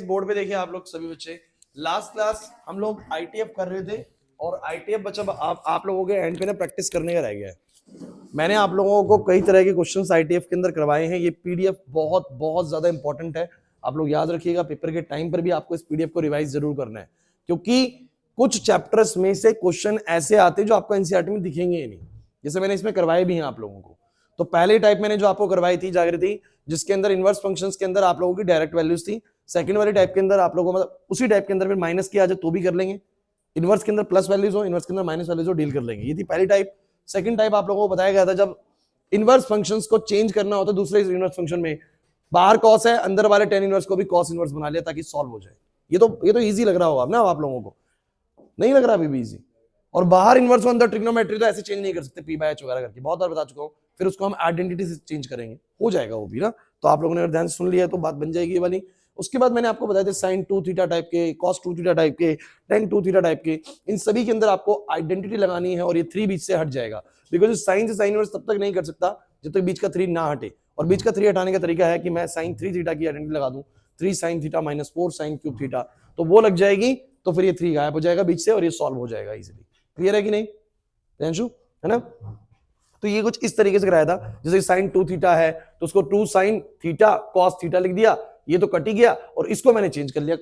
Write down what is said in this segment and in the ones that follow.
Board पे देखिए आप लोग सभी बच्चे, लास्ट क्लास हम लोग आईटीएफ कर रहे थे और आईटीएफ बच्चा आप लोगों के एंड पे ना प्रैक्टिस करने का रह गया है। मैंने आप लोगों को कई तरह के क्वेश्चंस आईटीएफ के अंदर करवाए हैं। ये पीडीएफ बहुत बहुत ज्यादा इंपॉर्टेंट है, आप लोग याद रखिएगा। पेपर के टाइम पर भी आपको इस पीडीएफ को रिवाइज जरूर करना है, क्योंकि कुछ चैप्टर्स में से क्वेश्चन ऐसे आते हैं जो आपको एनसीईआरटी में दिखेंगे ही नहीं, जैसे मैंने इसमें करवाए भी हैं आप लोगों को। तो पहले टाइप मैंने जो आपको करवाई थी जागृति, जिसके अंदर इनवर्स फंक्शंस के अंदर आप लोगों की डायरेक्ट वैल्यूज थी। सेकंड वाली टाइप के अंदर आप लोगों को मतलब उसी टाइप के अंदर फिर माइनस किया जाए तो भी कर लेंगे, इनवर्स के अंदर प्लस वैल्यूज हो, इनवर्स के अंदर माइनस वैल्यूज हो, डील कर लेंगे। ये थी पहली टाइप। सेकंड टाइप आप लोगों को बताया गया था जब इनवर्स फंक्शंस को चेंज करना होता है दूसरे इनवर्स फंक्शन में, बाहर कॉस है, अंदर वाले टेन इनवर्स को भी कॉस इनवर्स बना लिया ताकि सॉल्व हो जाए। ये तो इजी लग रहा होगा ना आप लोगों को, नहीं लग रहा अभी भी इजी? और बाहर इनवर्स हो अंदर ट्रिग्नोमेट्री तो ऐसे चेंज नहीं कर सकते, पी बाय एच वगैरह करके बहुत बार बता चुका हूं। फिर उसको हम आइडेंटिटी से चेंज करेंगे, हो जाएगा वो भी ना। तो आप लोगों ने अगर ध्यान सुन लिया तो बात बन जाएगी ये वाली। उसके बाद मैंने आपको बताया था साइन 2 थीटा टाइप के, कॉस 2 थीटा टाइप के, टेन 2 थीटा टाइप के, इन सभी के अंदर आपको आइडेंटिटी लगानी है और ये 3 बीच से हट जाएगा, बिकॉज साइन से साइन इनवर्स तब तक नहीं कर सकता जब तक बीच का 3 ना हटे। और बीच का 3 हटाने का तरीका है कि मैं साइन 3 थीटा की आइडेंटिटी लगा दूं, 3 sine theta minus 4 sine cube theta, तो वो लग जाएगी, तो फिर ये 3 गायब हो जाएगा बीच से और ये सॉल्व हो जाएगा इजीली। क्लियर है कि नहीं प्रियांशु, है ना? तो ये कुछ इस तरीके से कराया था, जैसे साइन 2 थीटा है तो उसको 2 साइन थीटा कॉस थीटा लिख दिया, ये तो कट ही गया, और इसको मैंने चेंज कर लिया,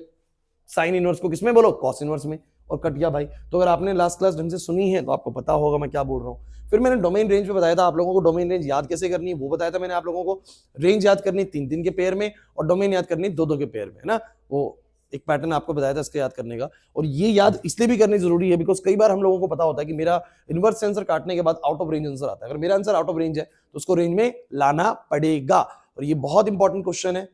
साइन इनवर्स को किसमें बोलो, कॉस इनवर्स में, और कट गया भाई। तो अगर आपने लास्ट क्लास ढंग से सुनी है तो आपको पता होगा मैं क्या बोल रहा हूँ। फिर मैंने डोमेन रेंज पे बताया था आप लोगों को, डोमेन रेंज याद कैसे करनी है वो बताया था मैंने आप लोगों को। रेंज याद करनी 3-3 के पेयर में और डोमेन याद करनी 2-2 के पेयर में, है ना? वो एक पैटर्न आपको बताया था इसके याद करने का। और ये याद इसलिए भी करनी जरूरी है बिकॉज कई बार हम लोगों को पता होता है कि मेरा इनवर्स आंसर काटने के बाद आउट ऑफ रेंज आंसर आता है। अगर मेरा आंसर आउट ऑफ रेंज है तो उसको रेंज में लाना पड़ेगा, और ये बहुत इंपॉर्टेंट क्वेश्चन है,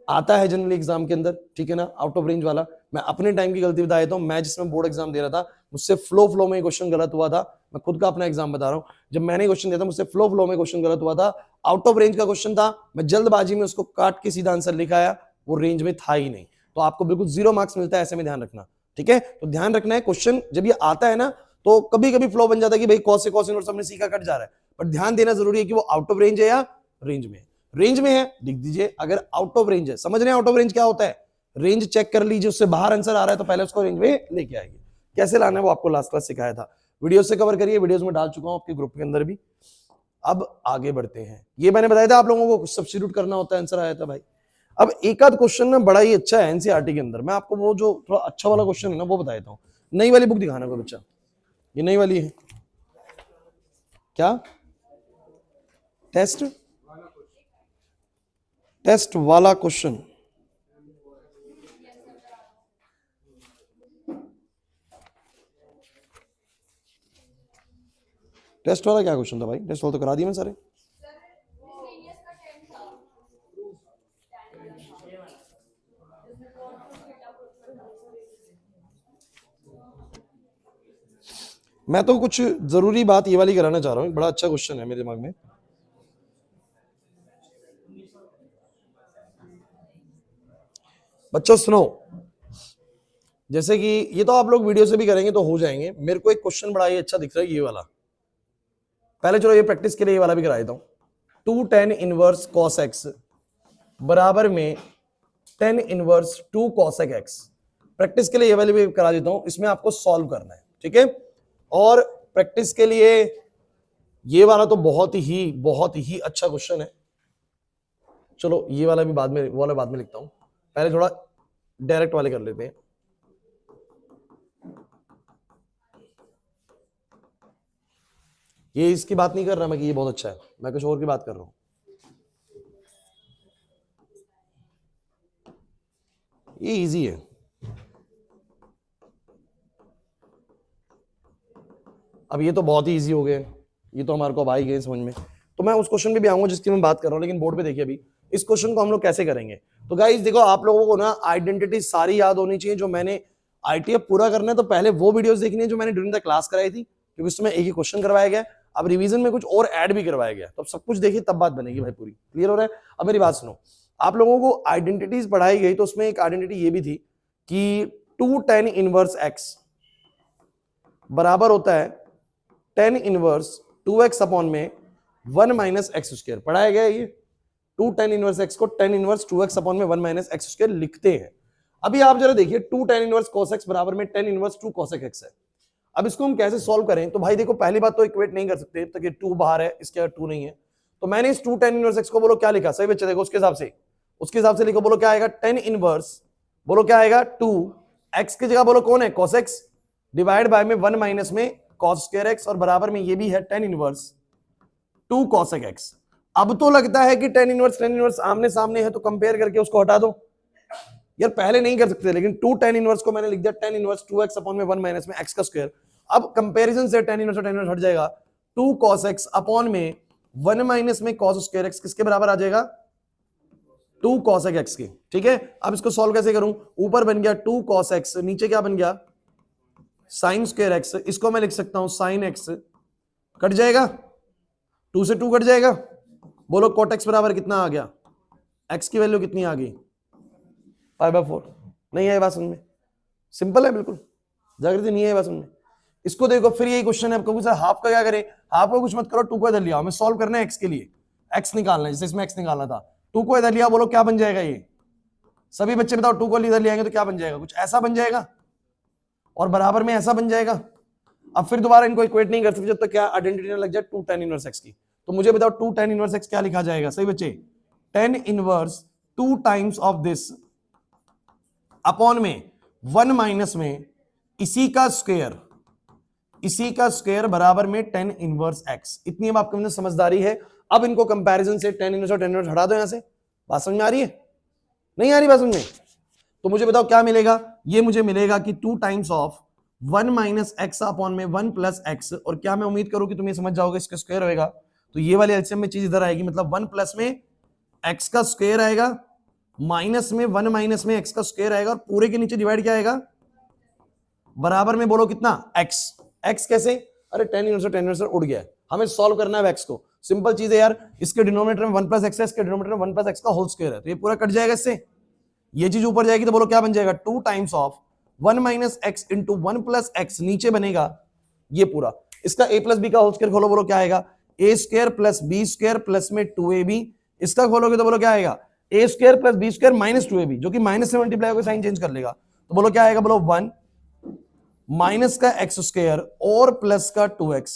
आता है जनरली एग्जाम के अंदर, ठीक है ना? आउट ऑफ रेंज वाला मैं अपने टाइम की गलती बता देता हूं। मैं जिसमें बोर्ड एग्जाम दे रहा था मुझसे फ्लो में क्वेश्चन गलत हुआ था। मैं खुद का अपना एग्जाम बता रहा हूं, जब मैंने क्वेश्चन दिया था मुझसे फ्लो में क्वेश्चन गलत हुआ था। आउट ऑफ रेंज का क्वेश्चन था, मैं जल्दबाजी में उसको काट के सीधा आंसर लिखा आया, वो रेंज में था ही नहीं, तो आपको बिल्कुल 0 मार्क्स मिलता है, ऐसे में ध्यान रखना, ठीक है? तो ध्यान रखना है क्वेश्चन जब ये आता है ना तो कभी कभी फ्लो बन जाता है कि भाई कॉस से कॉस इनवर्स हमने सीखा कट जा रहा है, पर ध्यान देना जरूरी है कि वो आउट ऑफ रेंज है या रेंज में है। रेंज में है लिख दीजिए, अगर आउट ऑफ रेंज है, समझ रहे हैं आउट ऑफ रेंज क्या होता है? रेंज चेक कर लीजिए, उससे बाहर आंसर आ रहा है तो पहले उसको रेंज में लेके आएंगे। कैसे लाना है वो आपको लास्ट क्लास सिखाया था, वीडियो से कवर करिए, वीडियोस में डाल चुका हूं आपके ग्रुप के अंदर भी। अब आगे बढ़ते हैं, ये मैंने बताया था आप लोगों को सब्स्टिट्यूट करना होता है, आंसर आया था भाई। अब एक आध क्वेश्चन ना बड़ा ही अच्छा है एनसीईआरटी के अंदर, मैं आपको वो जो थोड़ा अच्छा वाला क्वेश्चन है ना वो बता देता हूँ। नई वाली बुक दिखाना कोई बच्चा, ये नई वाली है क्या? टेस्ट वाला क्वेश्चन, टेस्ट वाला क्या क्वेश्चन था भाई? टेस्ट वाला तो करा दिया मैं सारे। मैं तो कुछ जरूरी बात ये वाली कराना चाह रहा हूँ, बड़ा अच्छा क्वेश्चन है मेरे दिमाग में। बच्चों सुनो, जैसे कि ये तो आप लोग वीडियो से भी करेंगे तो हो जाएंगे, मेरे को एक क्वेश्चन बड़ा ही अच्छा दिख रहा है ये वाला। पहले चलो ये प्रैक्टिस के लिए ये वाला भी करा देता हूं। 2 tan इनवर्स cos x बराबर में tan inverse 2 cosec x। Practice के लिए ये वाली भी करा देता हूं, इसमें आपको सॉल्व करना है, ठीक है? और प्रैक्टिस के लिए ये वाला तो बहुत ही अच्छा क्वेश्चन है। चलो ये वाला भी बाद में, वो वाला बाद में लिखता हूं, पहले थोड़ा डायरेक्ट वाले कर लेते हैं। ये इसकी बात नहीं कर रहा मैं कि ये बहुत अच्छा है, मैं कुछ और की बात कर रहा हूं। ये इजी है, अब ये तो बहुत ही इजी हो गए, ये तो हमारे को अब आ ही गए समझ में। तो मैं उस क्वेश्चन पे भी आऊंगा जिसकी मैं बात कर रहा हूं, लेकिन बोर्ड पे देखिए अभी इस क्वेश्चन को हम लोग कैसे करेंगे। तो गाइस देखो, आप लोगों को ना आइडेंटिटी सारी याद होनी चाहिए। जो मैंने आईटीएफ पूरा करना है तो पहले वो वीडियोस देखनी है जो मैंने ड्यूरिंग द क्लास कराई थी, क्योंकि उसमें एक ही क्वेश्चन करवाया गया, अब रिवीजन में कुछ और ऐड भी करवाया गया, तो सब कुछ देखिए तब बात बनेगी भाई पूरी। क्लियर हो रहा है? अब मेरी बात सुनो, आप लोगों को आइडेंटिटीज पढ़ाई गई तो उसमें एक आइडेंटिटी ये भी थी कि 2 tan इनवर्स x बराबर होता है tan इनवर्स 2x अपॉन में 1 माइनस एक्स स्क्वायर। पढ़ाया गया ये 2 tan इनवर्स x को tan इनवर्स 2x अपॉन में 1 माइनस एक्स स्क्वायर लिखते हैं। अभी आप जरा देखिए 2 tan इनवर्स cos x बराबर में tan इनवर्स 2 cosec x है। अब इसको हम कैसे सॉल्व करें? तो भाई देखो पहली बात तो इक्वेट नहीं कर सकते तब तक 2 बाहर है, इसके अगर 2 नहीं है। तो मैंने इस 2 tan इनवर्स x को बोलो क्या लिखा? सही बच्चे देखो उसके हिसाब से लिखो। बोलो क्या आएगा? tan इनवर्स, बोलो क्या आएगा? 2 x की जगह बोलो कौन है? cos x डिवाइड बाय में 1 माइनस में cos स्क्वायर x और बराबर में ये भी है tan इनवर्स 2 cosec x। अब तो लगता है कि tan इनवर्स आमने सामने है तो कंपेयर करके उसको हटा दो। यार पहले नहीं कर सकते, लेकिन 2 tan इनवर्स को मैंने लिख दिया tan इनवर्स 2x अपॉन में 1 माइनस में x का स्क्वायर। अब कंपैरिजन से tan इनवर्स और tan इनवर्स हट जाएगा। 2 cos x अपॉन में 1 माइनस में cos स्क्वायर x किसके बराबर आ जाएगा? 2 cosec x की। ठीक है, अब इसको सॉल्व कैसे करूं? ऊपर बन गया 2 cos x, नीचे क्या बन गया? sin square x। इसको मैं लिख सकता हूं sin x, कट जाएगा 2 से 2 कट जाएगा। बोलो cot x बराबर कितना आ गया? x की वैल्यू कितनी आ गई? π/4। नहीं है बात समझ में? सिंपल है बिल्कुल, जागृति नहीं है बात समझ में? इसको देखो फिर यही क्वेश्चन है आपको, सर हाफ का क्या करें? हाफ को कुछ मत करो, 2 को इधर लिया, हमें सॉल्व करना है x के लिए, x निकालना है, जैसे इसमें x निकालना था। 2 को इधर लिया, बोलो क्या बन जाएगा? ये सभी बच्चे बताओ 2 को इधर ले आएंगे तो क्या बन जाएगा? कुछ ऐसा बन जाएगा और बराबर में ऐसा बन जाएगा। अब फिर दोबारा इनको इक्वेट नहीं कर सकते जब तक क्या आइडेंटिटी ना लग जाए 2 tan इनवर्स x की। तो मुझे बताओ 2 tan इनवर्स x क्या लिखा जाएगा? सही बच्चे, tan inverse 2 times of this upon में 1 माइनस में इसी का स्क्वायर बराबर में tan इनवर्स x। इतनी अब आपके अंदर समझदारी है। अब इनको कंपैरिजन से tan इनवर्स और tan इनवर्स हटा दो यहां से। बात समझ में आ रही है? नहीं आ रही बात समझ में? तो मुझे बताओ क्या मिलेगा? ये मुझे मिलेगा कि 2 times of 1 minus x upon में 1 प्लस एक्स। और क्या मैं उम्मीद करूं कि तुम ये समझ जाओगे, इसका स्क्वायर होएगा तो ये वाली एलसीएम में चीज इधर आएगी, मतलब 1 प्लस में एक्स का स्क्वायर आएगा माइनस में 1 माइनस में एक्स का स्क्वायर आएगा और पूरे के नीचे डिवाइड क्या आएगा? बराबर में बोलो कितना? एक्स। एक्स कैसे? अरे tan इनवर्स उड़ गया है, हमें सॉल्व करना है एक्स को। सिंपल चीज है यार, इसके डिनोमिनेटर में 1 प्लस एक्स है, इसके डिनोमिनेटर में 1 प्लस एक्स का होल स्क्वायर है, तो ये पूरा कट जाएगा इससे। ये चीज ऊपर जाएगी तो बोलो क्या बन जाएगा? 2 times of 1 minus x into 1 plus x, नीचे बनेगा ये पूरा। इसका a प्लस बी का होल स्क्वायर खोलो, बोलो क्या आएगा? A square plus b square plus में 2ab। इसका खोलोगे तो बोलो क्या आएगा? A square plus b square minus 2ab, जो कि माइनस से मल्टीप्लाई होकर साइन चेंज कर लेगा। तो बोलो क्या आएगा? बोलो 1 माइनस का एक्स स्क्वायर और प्लस का 2x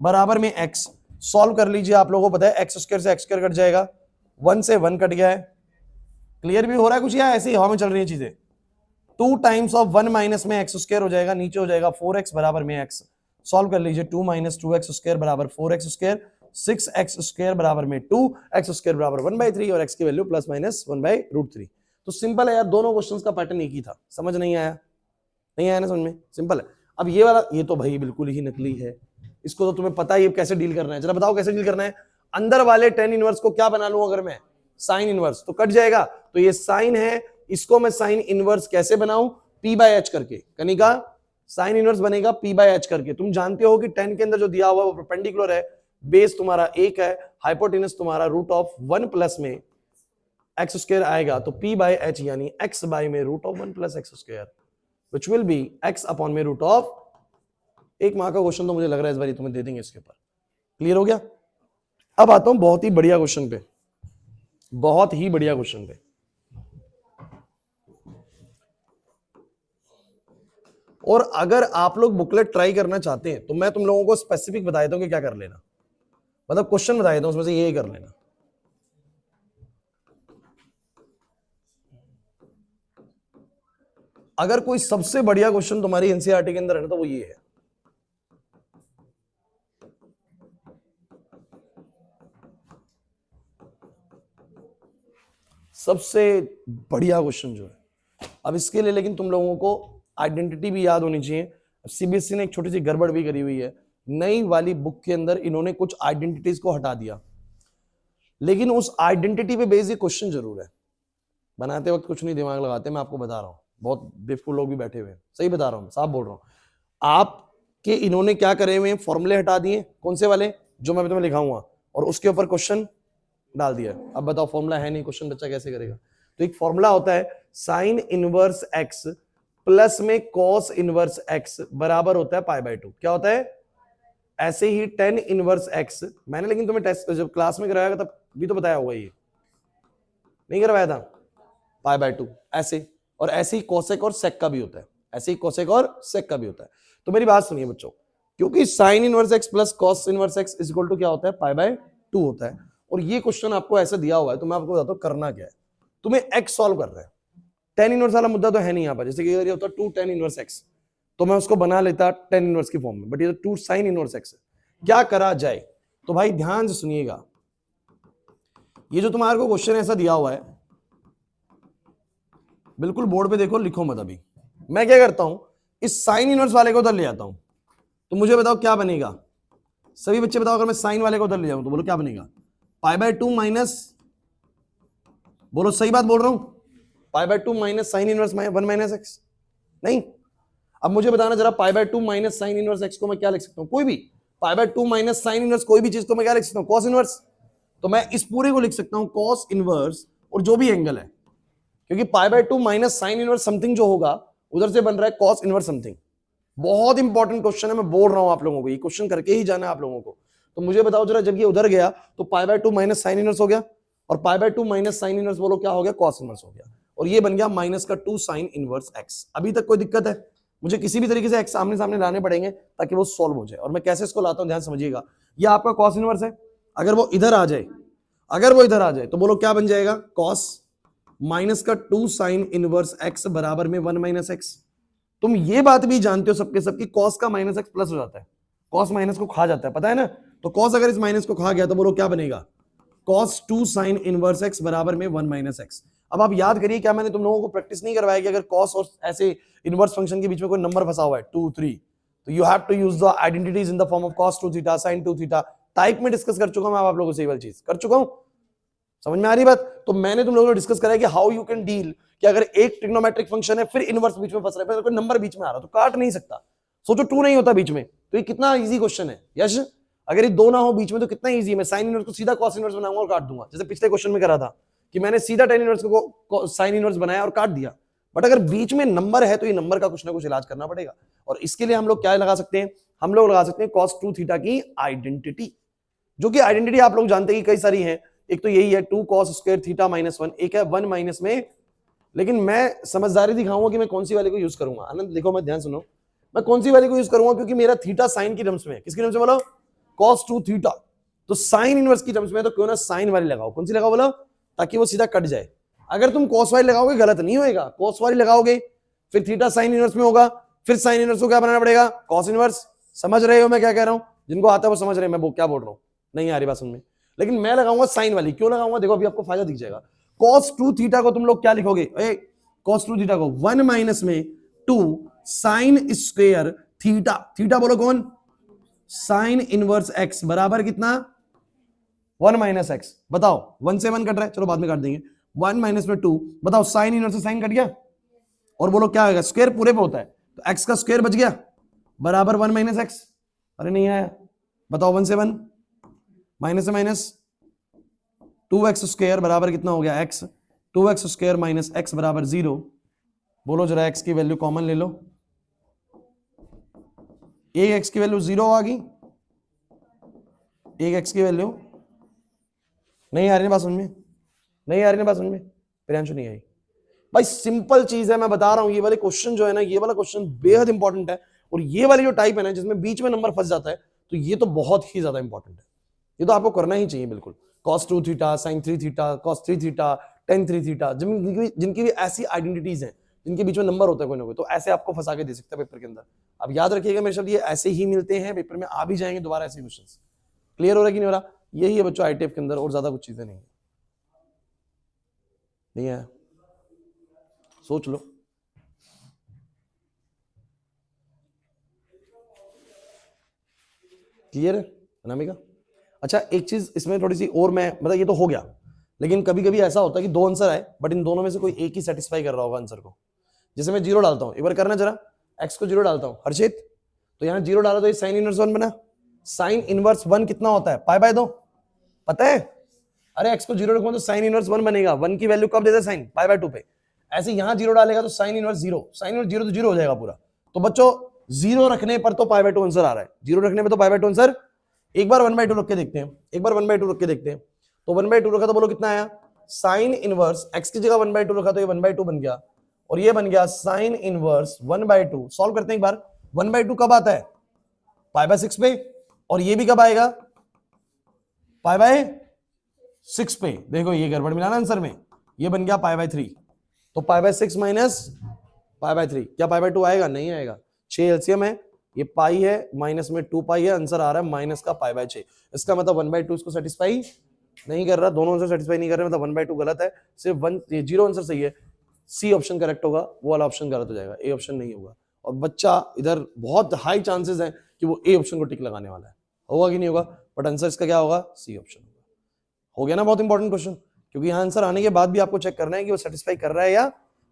बराबर में x। सॉल्व कर लीजिए, आप लोगों को पता है एक्स स्क्वायर से एक्स स्क्वायर कट जाएगा, 1 से 1 कट गया है। क्लियर भी हो रहा है कुछ या ऐसे ही हवा में चल रही है चीजें? 2 टाइम्स ऑफ 1 माइनस में एक्स स्क्वायर हो जाएगा, नीचे हो जाएगा 4x बराबर में x। सॉल्व कर लीजिए, 2 माइनस 2x स्क्वायर बराबर 4x स्क्वायर, 6x स्क्वायर बराबर में 2x स्क्वायर बराबर 1/3 और x की वैल्यू प्लस माइनस 1/√3। तो सिंपल है यार, दोनों क्वेश्चंस का पैटर्न एक ही था। समझ नहीं आया? नहीं आया ना समझ में? सिंपल है। अब ये वाला, ये तो भाई बिल्कुल ही नकली है, इसको तो तुम्हें पता ही कैसे डील करना है। जरा बताओ कैसे डील करना है? अंदर वाले tan इनवर्स को क्या बना लूं अगर मैं? साइन इनवर्स, तो कट जाएगा। तो ये साइन है, इसको मैं साइन इनवर्स कैसे बनाऊं? p/h करके। कनिका, साइन इनवर्स बनेगा p/h करके। तुम जानते हो कि tan के अंदर जो दिया हुआ है वो परपेंडिकुलर है, बेस तुम्हारा 1 है, हाइपोटेनस तुम्हारा √1 प्लस में एक्स स्क्वायर आएगा, तो p/h यानी x बाय में √1 plus x square which will be x upon में √। एक मार्क का क्वेश्चन तो मुझे लग रहा है इस बार तुम्हें दे देंगे इसके ऊपर। क्लियर हो गया? अब आता हूं बहुत ही बढ़िया क्वेश्चन पे, बहुत ही बढ़िया क्वेश्चन पे। और अगर आप लोग बुकलेट ट्राई करना चाहते हैं तो मैं तुम लोगों को स्पेसिफिक बता देता हूं कि क्या कर लेना, मतलब क्वेश्चन बता देता हूं उसमें से ये कर लेना। अगर कोई सबसे बढ़िया क्वेश्चन तुम्हारी एनसीईआरटी के अंदर है ना तो वो ये है। सबसे बढ़िया क्वेश्चन जो है, अब इसके लिए लेकिन तुम लोगों को आइडेंटिटी भी याद होनी चाहिए। सीबीएसई ने एक छोटी सी गड़बड़ भी करी हुई है, नई वाली बुक के अंदर इन्होंने कुछ आइडेंटिटीज को हटा दिया, लेकिन उस आइडेंटिटी पे बेस्ड क्वेश्चन जरूर है। बनाते वक्त कुछ नहीं दिमाग लगाते, मैं आपको बता रहा हूं, बहुत बेवकूफ लोग भी बैठे हुए हैं, सही बता रहा हूं, साफ बोल रहा हूं। आपके इन्होंने क्या करे हुए हैं, फॉर्मूले हटा दिए, कौन से वाले? जो मैं तुम्हें लिखाऊंगा, और उसके ऊपर क्वेश्चन डाल दिया। अब बताओ फॉर्मूला है नहीं, क्वेश्चन बच्चा कैसे करेगा? तो एक फॉर्मूला होता है साइन इनवर्स एक्स प्लस में कॉस इनवर्स एक्स बराबर होता है π/2। क्या होता है? ऐसे ही tan इनवर्स एक्स, मैंने लेकिन तुम्हें टेस्ट जब क्लास में कराया तब भी तो बताया होगा, ये नहीं करवाया था? π/2 ऐसे। और ऐसे ही कोसेक और सेक का भी होता है, ऐसे ही कोसेक और सेक का भी होता है। तो मेरी बात सुनिए बच्चों, क्योंकि sine inverse x plus cos inverse x is equal to क्या होता है, पाई बाय 2 होता है। और ये क्वेश्चन आपको ऐसे दिया हुआ है, तो मैं आपको बताता हूँ करना क्या है। तुम्हें एक्स सॉल्व कर रहे हैं, टेन इनवर्स वाला मुद्दा तो है नहीं यहाँ पर। जैसे कि ये होता 2 tan इनवर्स एक्स, तो मैं उसको बना लेता 10 इनवर्स की फॉर्म में, बट ये तो 2 sin इनवर्स एक्स है। क्या करा जाए? तो भाई ध्यान से सुनिएगा, ये जो तुम्हारे को क्वेश्चन ऐसा दिया हुआ है, बिल्कुल बोर्ड पे देखो, लिखो मत अभी। मैं क्या करता हूं, इस साइन इनवर्स वाले को उधर ले आता हूं। तो मुझे बताओ क्या बनेगा, सभी बच्चे बताओ, अगर मैं साइन वाले को उधर ले जाऊं तो बोलो क्या बनेगा, पाई बाय 2 माइनस, बोलो सही बात बोल रहा हूं, pi by 2 minus sine inverse 1 minus x. नहीं, अब मुझे बताना जरा, pi by 2 minus sign inverse x को मैं क्या लिख सकता हूं, कोई भी pi by 2 minus sine inverse कोई भी चीज को मैं क्या लिख सकता हूं, कॉस इनवर्स। तो मैं इस पूरे को लिख सकता हूं कॉस इनवर्स और जो भी एंगल है, क्योंकि pi by 2 minus sine inverse something जो होगा उधर से बन रहा है कॉस इनवर्स समथिंग। बहुत इंपॉर्टेंट क्वेश्चन है, मैं बोल रहा हूं आप लोगों को, ये क्वेश्चन करके ही जाना है आप लोगों को। तो मुझे बताओ जरा, जब ये उधर गया तो pi by 2 minus sine inverse हो गया, और pi by 2 minus sine inverse बोलो क्या हो गया, कॉस इनवर्स हो गया, और ये बन गया माइनस का 2 साइन इनवर्स एक्स। अभी तक कोई दिक्कत है? मुझे किसी भी तरीके से एक्स आमने सामने लाने पड़ेंगे ताकि वो सॉल्व हो जाए। और मैं कैसे इसको लाता हूं ध्यान समझिएगा, ये आपका कॉस इनवर्स है, अगर वो इधर आ जाए, अगर वो इधर आ जाए तो बोलो क्या बन जाएगा, कॉस माइनस का 2 साइन इनवर्स एक्स बराबर में 1 माइनस एक्स। तुम ये बात भी जानते हो सबके सब की कॉस का माइनस एक्स प्लस हो जाता है, कॉस माइनस को खा जाता है, पता है ना। तो कॉस अगर इस माइनस को खा गया तो बोलो क्या बनेगा, कॉस 2 साइन इनवर्स एक्स बराबर में 1 माइनस एक्स। अब आप याद करिए, क्या मैंने तुम लोगों को प्रैक्टिस नहीं करवाया कि अगर कॉस और ऐसे इनवर्स फंक्शन के बीच में कोई नंबर फंसा हुआ है 2 3, तो you have to use the identities in the form of cos 2 theta sin 2 theta. Type में डिस्कस कर चुका हूं मैं आप लोगों से, ये वाली चीज कर चुका हूं, समझ में आ रही बात। तो मैंने तुम लोगों को डिस्कस करा है कि हाउ यू कैन डील, कि अगर एक ट्रिग्नोमेट्रिक फंक्शन है फिर इनवर्स बीच में फंस रहा है, कोई नंबर बीच में आ रहा तो काट नहीं सकता, सोचो 2 नहीं होता बीच में, तो ये कितना इजी क्वेश्चन है यश। अगर ये 2 ना हो बीच में तो कितना इजी है, मैं साइन इनवर्स को सीधा कॉस इनवर्स बनाऊंगा और काट दूंगा, जैसे पिछले क्वेश्चन में करा था कि मैंने सीधा tan इनवर्स को साइन इनवर्स बनाया और काट दिया। बट अगर बीच में नंबर है तो ये नंबर का कुछ ना कुछ इलाज करना पड़ेगा, और इसके लिए हम लोग क्या लगा सकते हैं, हम लोग लगा सकते हैं cos 2 थीटा की आइडेंटिटी, जो कि आइडेंटिटी आप लोग जानते हैं कि कई सारी है। एक तो यही है 2 cos स्क्वायर थीटा माइनस 1, एक है 1 माइनस में, लेकिन मैं समझदारी दिखाऊंगा कि मैं कौन सी वाली को यूज करूंगा। आनंद देखो, मैं ध्यान सुनो, मैं कौन सी वाली को यूज करूंगा, क्योंकि मेरा थीटा साइन की टर्म्स में है, किसकी टर्म्स में बोलो, cos 2 थीटा, तो साइन इनवर्स की टर्म्स में, तो क्यों ना साइन वाली लगाओ। कौन सी लगाओ बोलो, ताकि वो सीधा कट जाए। अगर तुम cos वाली लगाओगे गलत नहीं होएगा, cos वाली लगाओगे फिर थीटा साइन इनवर्स में होगा, फिर साइन इनवर्स को क्या बनाना पड़ेगा, cos इनवर्स। समझ रहे हो मैं क्या कह रहा हूं, जिनको आता है वो समझ रहे हैं मैं वो क्या बोल रहा हूं, नहीं आ रही बात समझ में। लेकिन मैं लगाऊंगा साइन वाली, क्यों लगाऊंगा देखो अभी आपको फायदा दिख जाएगा। cos 2 थीटा को तुम लोग क्या लिखोगे, cos 2 थीटा को 1 माइनस में 2 साइन स्क्वायर थीटा, थीटा बोलो कौन, साइन इनवर्स एक्स बराबर कितना, 1 माइनस एक्स। बताओ 1 से 1 कट रहा है, चलो बाद में काट देंगे, 1 माइनस में 2, बताओ साइन इनवर्स से साइन कट गया, और बोलो क्या आएगा, स्क्वायर पूरे पे होता है तो एक्स का स्क्वायर बच गया बराबर 1 माइनस एक्स। अरे नहीं आया, बताओ 1 से 1 माइनस से माइनस 2x स्क्वायर बराबर कितना हो गया x, 2x square minus x बराबर 0। बोलो जरा x की वैल्यू कॉमन ले लो, एक x की वैल्यू 0 आ गई, एक x की वैल्यू नहीं आ रही ना बात समझ में, नहीं आ रही ना बात समझ में, प्रियांशु नहीं आई भाई। सिंपल चीज है, मैं बता रहा हूं, ये वाले क्वेश्चन जो है ना, ये वाला क्वेश्चन बेहद इंपॉर्टेंट है। और ये वाली जो टाइप है ना जिसमें बीच में नंबर फंस जाता है, तो ये तो बहुत ही ज्यादा इंपॉर्टेंट है, ये तो आपको करना ही चाहिए बिल्कुल। cos 2 theta, sin 3 theta, cos 3 theta, tan 3 theta, जिनकी भी ऐसी आइडेंटिटीज हैं जिनके बीच में नंबर होता है कोई ना कोई, तो ऐसे आपको फंसा के दे सकता है पेपर के अंदर। अब याद रखिएगा मेरे शब्द, ये ऐसे ही मिलते हैं पेपर में, आ भी जाएंगे दोबारा ऐसे क्वेश्चंस। क्लियर हो रहा है कि नहीं हो रहा, यही है बच्चों आईटीएफ के अंदर, और ज्यादा कुछ चीजें नहीं है, सोच लो। क्लियर है अनामिका? अच्छा एक चीज इसमें थोड़ी सी और, मैं मतलब ये तो हो गया, लेकिन कभी कभी ऐसा होता है कि 2 आंसर आए बट इन दोनों में से कोई एक ही सेटिस्फाई कर रहा होगा आंसर को। जैसे मैं 0 डालता हूं, एक बार करना जरा, x को 0 डालता हूं हर्षित, तो यहाँ 0 डाला तो ये साइन इनवर्स 1 बना। साइन इनवर्स 1 कितना होता है, पाई बाय 2, पता है। अरे x को 0 रखूं तो साइन इनवर्स 1 बनेगा, 1 की वैल्यू कब देता है, साइन पाई बाय 2 पे। ऐसे यहाँ 0 डालेगा तो साइन इनवर्स 0, साइन इनवर्स 0 तो 0 हो जाएगा पूरा। तो बच्चों 0 रखने पर तो पाई बाय 2 आंसर आ रहा है, 0 रखने पर तो पाई बाय 2 आंसर। एक बार 1/2 रख के देखते हैं, एक बार 1/2 रख के देखते हैं। तो 1/2 रखा तो बोलो कितना आया, साइन इनवर्स x की जगह 1/2 रखा तो ये 1/2 बन गया, और ये बन गया साइन इनवर्स 1/2। सॉल्व करते हैं एक बार। 1/2 कब आता है? π/6 पे। और ये भी कब आएगा? π/6 पे। देखो ये गड़बड़ मिला ना आंसर में, ये बन गया π/3। तो π/6 माइनस π/3, क्या π/2 आएगा? नहीं आएगा। 6 एलसीएम है, ये पाई है, माइनस में 2 पाई है, आंसर आ रहा है माइनस का π/6। इसका मतलब 1/2 इसको सेटिस्फाई नहीं कर रहा, दोनों आंसर सेटिस्फाई नहीं कर रहे, मतलब 1/2 गलत है। सिर्फ 0 आंसर सही है। सी ऑप्शन करेक्ट होगा, वो वाला ऑप्शन गलत हो जाएगा, ए ऑप्शन नहीं होगा। और बच्चा इधर बहुत हाई चांसेस है कि वो ए ऑप्शन को टिक लगाने वाला है। होगा कि नहीं होगा? बट आंसर इसका क्या होगा? सी ऑप्शन होगा। हो गया ना बहुत इंपॉर्टेंट क्वेश्चन, क्योंकि यहाँ आंसर आने के बाद भी आपको चेक करना है कि वो सेटिस्फाई कर रहा है या।